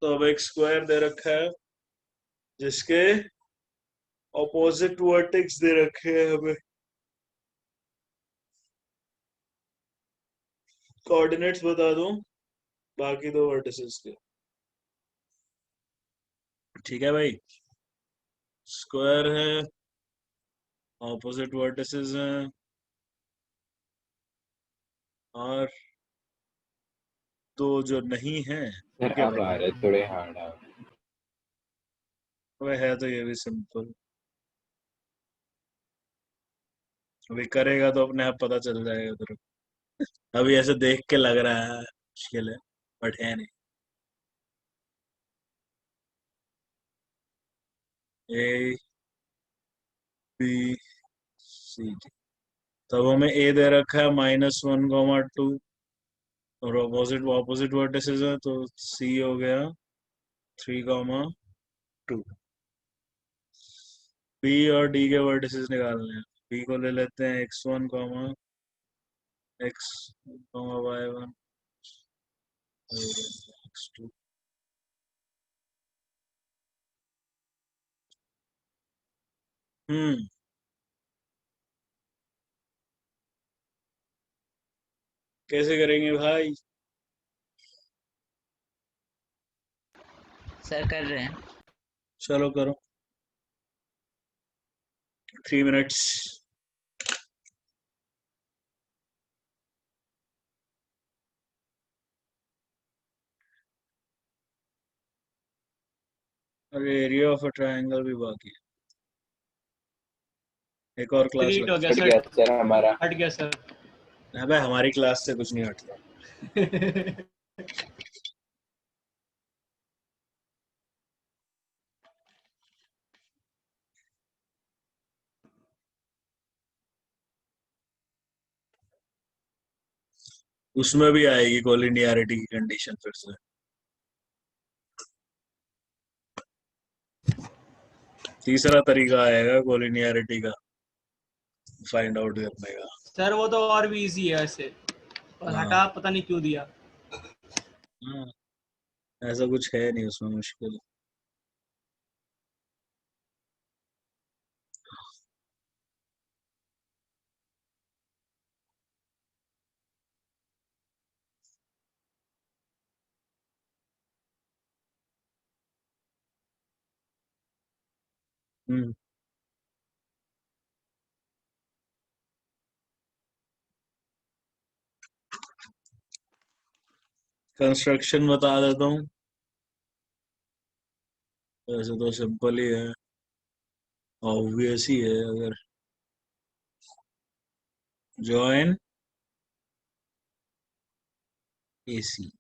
तो अब एक स्क्वायर दे रखा है जिसके ऑपोजिट वर्टेक्स दे रखे हैं हमें। कोऑर्डिनेट्स बता दूं बाकी दो वर्टिसेस के, ठीक है भाई? स्क्वायर है, ऑपोजिट वर्टिसेस हैं, और दो जो नहीं है। सर ठीक है अब आ भाई, रहे थोड़े हार्ड आ वह है तो ये भी सिंपल। अभी करेगा तो अपने आप पता चल जाएगा तेरे को। अभी ऐसे देख के लग रहा है मुश्किल है, बट है नहीं। A B C D. तब हमें ए दे रखा है -1, 2, और ऑपोजिट ऑपोजिट वर्टिसेस है, तो सी हो गया 3, 2। बी और डी के वर्टिसेस निकालने हैं। बी को ले लेते हैं x1, y1, x2। हम्म कैसे करेंगे भाई? सर कर रहे हैं। चलो करो। 3 minutes. अरे एरिया ऑफ अ ट्रायंगल भी बाकी है, एक और क्लास Delete हो लगती गया हट सर, गया सर हमारा। हट गया सर। है। अबे हमारी क्लास से कुछ नहीं हटता। उसमें भी आएगी कोलिनियरिटी की कंडीशन फिर से। तीसरा तरीका आएगा कोलिनियरिटी का फाइंड आउट करने का। सर वो तो और भी इजी है ऐसे, और हाँ। हटा पता नहीं क्यों दिया। हाँ, ऐसा कुछ है नहीं उसमें मुश्किल। हम्म कंस्ट्रक्शन बता देता हूँ, वैसे तो सिंपल ही है, ऑब्वियस ही है। अगर जॉइन एसी,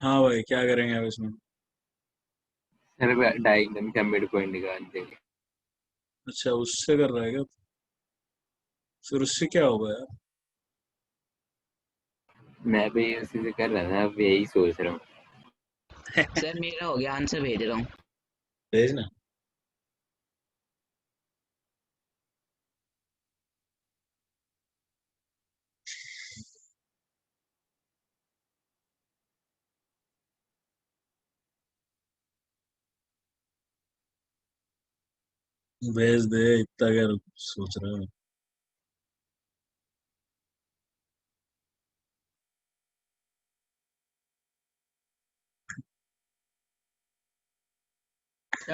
हाँ भाई क्या करेंगे अब इसमें? सर डायगोनल का मिड पॉइंट निकाल देंगे। अच्छा उससे कर रहा है क्या? फिर उससे क्या होगा यार? मैं भी उसी से कर रहा था, अब यही सोच रहा हूँ। सर मेरा हो गया, आंसर भेज रहा हूँ। भेजना। भेज दे, इतना क्या सोच रहा है?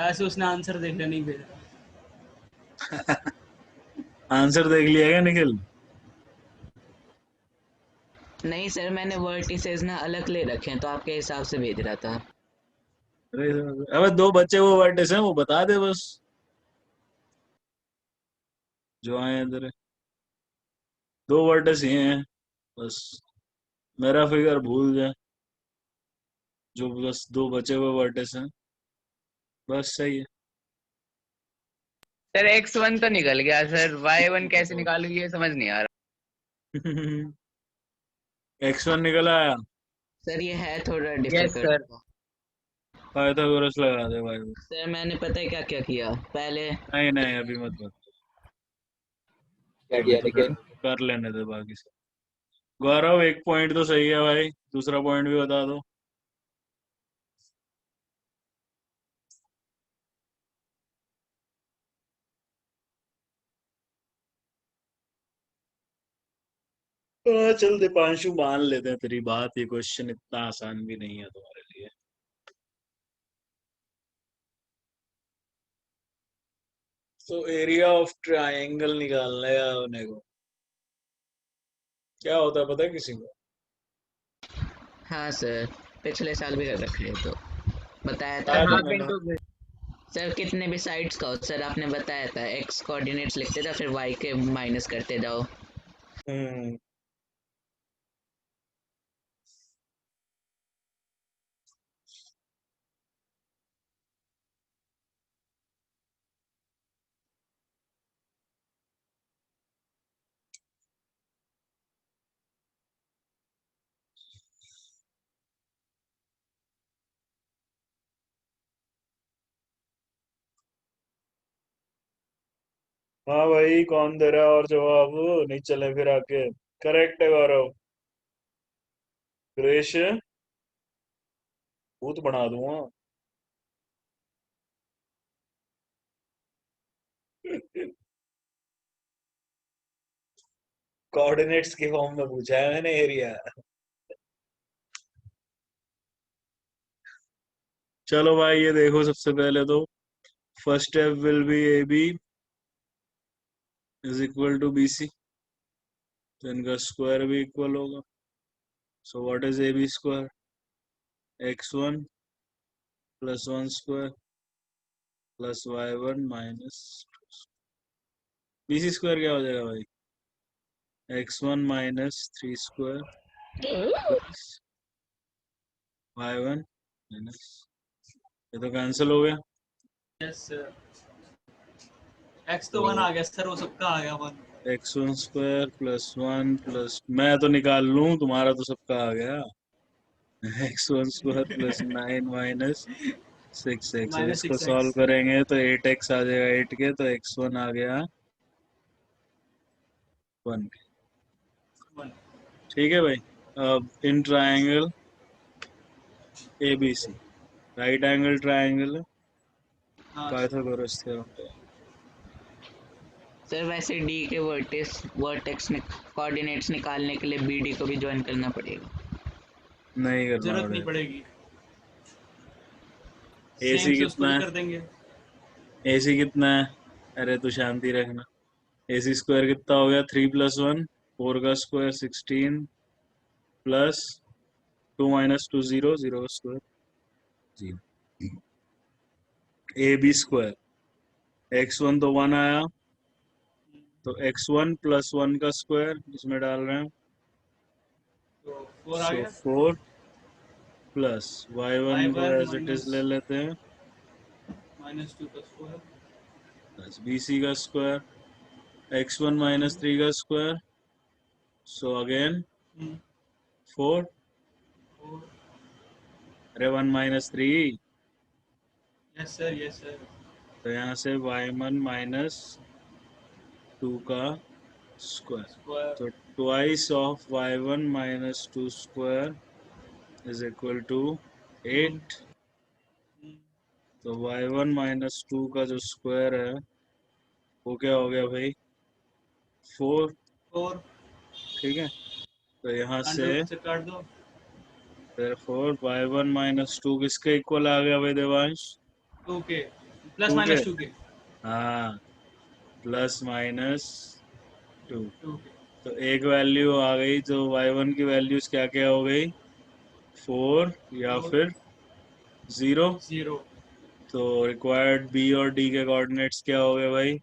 ऐसे उसने आंसर देख लिया, नहीं भेजा। आंसर देख लिया क्या निखिल? नहीं सर, मैंने वर्टिसेस ना अलग ले रखे हैं, तो आपके हिसाब से भेज रहा था। अरे अबे दो बच्चे वो वर्टिस हैं, वो बता दे बस जो आए इधर। दो वर्टिस ही हैं बस, मेरा फिगर भूल जाए, जो बस दो बचे हुए वर्टिस हैं, बस सही है। सर x1 तो निकल गया सर, y1 कैसे निकालूं ये समझ नहीं आ x1 निकल आया। सर ये है थोड़ा रहा। Yes difficult. सर। पाइथागोरस लगा दे भाई। सर मैंने पता है क्या क्या किया पहले। नहीं नहीं अभी मत कर, क्या अभी किया तो निखिल? कर लेने दे बाकी से। गौरव एक पॉइंट तो सही है भाई, दूसरा पॉइंट भी बता दो। चल दीपांशु मान लेते हैं तेरी बात, ये क्वेश्चन इतना आसान भी नहीं है तुम्हारे लिए। तो एरिया ऑफ ट्रायंगल निकालना है अपने को, क्या होता है पता है किसी को? हाँ सर, पिछले साल भी कर रखे हैं तो बताया था बताया था आपने। हाफ मैंने। इंटू। सर कितने भी साइड्स का हो सर, आपने बताया था एक्स कोऑर्डिनेट्स लिखते जाओ फिर वाई के माइनस करते जाओ। हम्म हाँ भाई कौन दे रहा है और जवाब? नहीं चले फिर आके। करेक्ट है गौरव। क्रेश भूत बना दूंगा। कोऑर्डिनेट्स के फॉर्म में पूछा है मैंने एरिया। चलो भाई ये देखो, सबसे पहले तो first step will be A B is equal to B C, तो इनका स्क्वायर भी इक्वल होगा। So what is A B square? x1 plus 1 square plus y1 minus B C square क्या हो जाएगा भाई? x1 minus 3 square plus y1 minus, ये तो कैंसिल हो गया। यस सर, x तो 1 आ गया सर, वो सबका आ गया 1। x1 स्क्वायर प्लस 1 प्लस, मैं तो निकाल लूं, तुम्हारा तो सबका आ गया। x1 square plus 9 minus 6x, minus इसको 6x। सॉल्व करेंगे तो 8x आ जाएगा 8 के, तो x1 आ गया 1। ठीक है भाई। अब in triangle ABC, right angle triangle है, हाँ पाइथागोरस थ्योरम। सर वैसे डी के वर्टेक्स कोऑर्डिनेट्स निकालने के लिए बीडी को भी ज्वाइन करना पड़ेगा। नहीं करना जरूरत नहीं पड़ेगा। पड़ेगी, AC सेम से उसको कितना भी है? कर देंगे। AC कितना है? अरे तू शांति रखना। AC स्क्वायर कितना हो गया? 3 प्लस 1 4 का स्क्वायर 16 प्लस 2 माइनस 2 0 0 का स्क्वायर 0। AB स्क्वायर x1 तो 1 आया, तो x1 प्लस 1 का स्क्वायर इसमें डाल रहे हैं, तो 4 आ सो गया, 4 प्लस y1 को y1 एज इट इज ले लेते हैं माइनस 2 का स्क्वायर प्लस BC का स्क्वायर x1 माइनस 3 का स्क्वायर, सो अगेन 4, 4। अरे 1 minus 3, yes sir, yes sir. तो यहाँ से y1 माइनस 2 का स्क्वायर, स्क्वायर तो twice of y1 minus 2 square is equal to 8। तो y1 माइनस 2 का जो स्क्वायर है वो क्या हो गया भाई? 4। 4 ठीक है, तो यहाँ से से काट दो। फिर 4 y1 माइनस 2 किसके इक्वल आ गया भाई देवांश? 2 के प्लस 2 के, माइनस 2 के हाँ प्लस माइनस 2। 2 के। तो एक वैल्यू आ गई, तो y1 की वैल्यूज क्या क्या हो गई? 4 या 4, फिर 0। 0। तो रिक्वायर्ड B और D के कोऑर्डिनेट्स क्या हो गए भाई?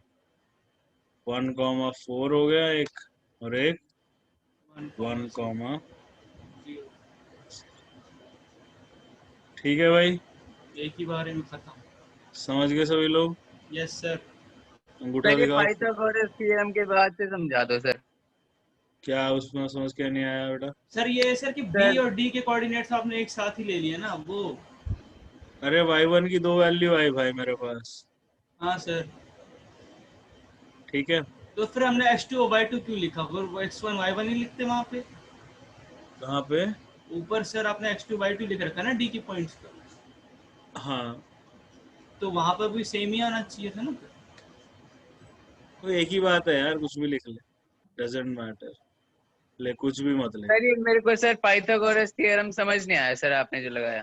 1,4 हो गया एक, और एक 1, 0। ठीक है भाई, एक ही बारे में खत्म। समझ गए सभी लोग? Yes sir. अंगूठा सर ये दिखाओ। पाइथागोरस थ्योरम के बाद से समझा दो सर। क्या उसमें समझ के नहीं आया बेटा? सर ये सर कि सर बी और डी के कोऑर्डिनेट्स आपने एक साथ ही ले लिए ना वो। अरे y1 की 2 वैल्यू आई भाई मेरे पास। हाँ सर, ठीक है, तो फिर हमने x2 और y2 क्यों लिखा? वो x1 y1 ही लिखते वहां पे। कहाँ पे? ऊपर सर आपने x2 y2 लिख रखा है ना डी की पॉइंट्स पर, हाँ, तो वहां पर भी सेम ही आना चाहिए था ना। तो एक ही बात है यार, कुछ भी लिख ले, डजेंट मैटर, ले कुछ भी मत ले। सर ये मेरे को सर पाइथागोरस थ्योरम समझ नहीं आया सर, आपने जो लगाया।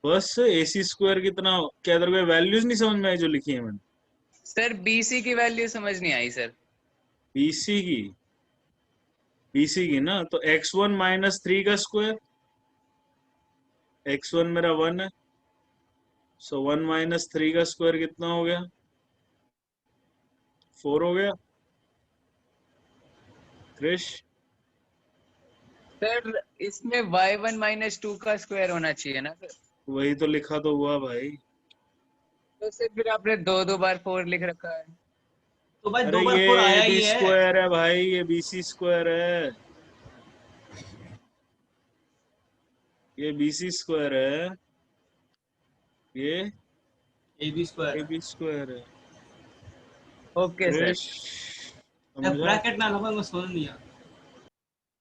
बस AC स्क्वायर कितना, क्या तेरे को वैल्यूज नहीं समझ में आई जो लिखी है मैंने? सर BC की वैल्यू समझ नहीं आई सर। BC की, BC की ना, तो x1 माइनस 3 का स्क्वायर, x1 मेरा 1 है, सो 1 माइनस 3 का स्क्वायर कितना हो गया? 4 हो गया। क्रिश, सर इसमें y1 माइनस 2 का स्क्वायर होना चाहिए ना सर। वही तो लिखा तो हुआ भाई। तो सर फिर आपने दो बार 4 लिख रखा है। तो भाई अरे 2 बार ये 4 आया AB ही है। स्क्वायर है भाई, ये BC स्क्वायर है, ये BC स्क्वायर है, ये AB स्क्वायर। AB स्क्वायर है। Okay sir. क्रिश, समझा? ब्रैकेट ना लगा, मैं समझ नहीं आया।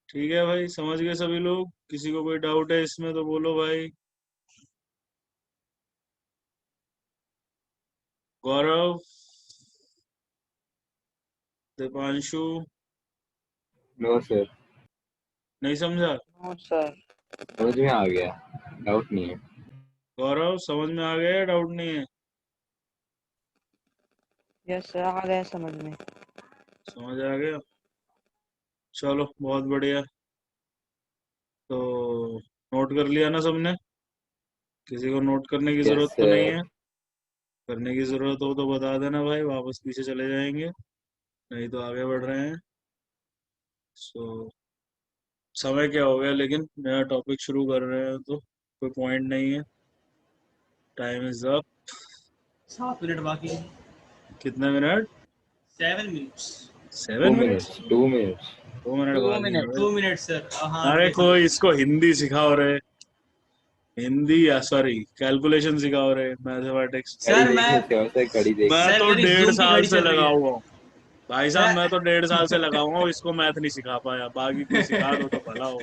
ठीक है भाई, समझ गए सभी लोग? किसी को कोई डाउट है इसमें तो बोलो भाई। गौरव, दीपांशु, नो सर, नहीं समझा? No sir. समझ में आ गया, डाउट नहीं है। गौरव समझ में आ गया, डाउट नहीं है? यस सर, आ गया समझ में। समझ आ गया, चलो बहुत बढ़िया। तो नोट कर लिया ना सबने? किसी को नोट करने की यस जरूरत तो नहीं सर। है? करने की जरूरत हो तो बता देना भाई, वापस पीछे चले जाएंगे, नहीं तो आगे बढ़ रहे हैं। सो समय क्या हो गया, लेकिन नया टॉपिक शुरू कर रहे हैं तो कोई पॉइंट नहीं है। Time is up. 7 मिनट बाकी है। कितने minute? 7 minutes. 7 minutes? 2 minutes. 2 minute 2 बाकी हैं मिनट। भाई। 2 मिनट सर। हाँ अरे yes, कोई yes. इसको हिंदी सिखाओ रे, हिंदी या सॉरी कैलकुलेशन सिखाओ रे, मैथमेटिक्स। घड़ी सर मैं देखनी है, घड़ी देख। मैं सर तो मेरी 1.5 जूम की साल घड़ी से चल रही लगा है हुआ हूँ भाई साहब, सर। मैं तो 1.5 साल से लगा हुआ हूँ, इसको मैथ नहीं सिखा पाया, बाकी कोई सिखा दो तो भला हो।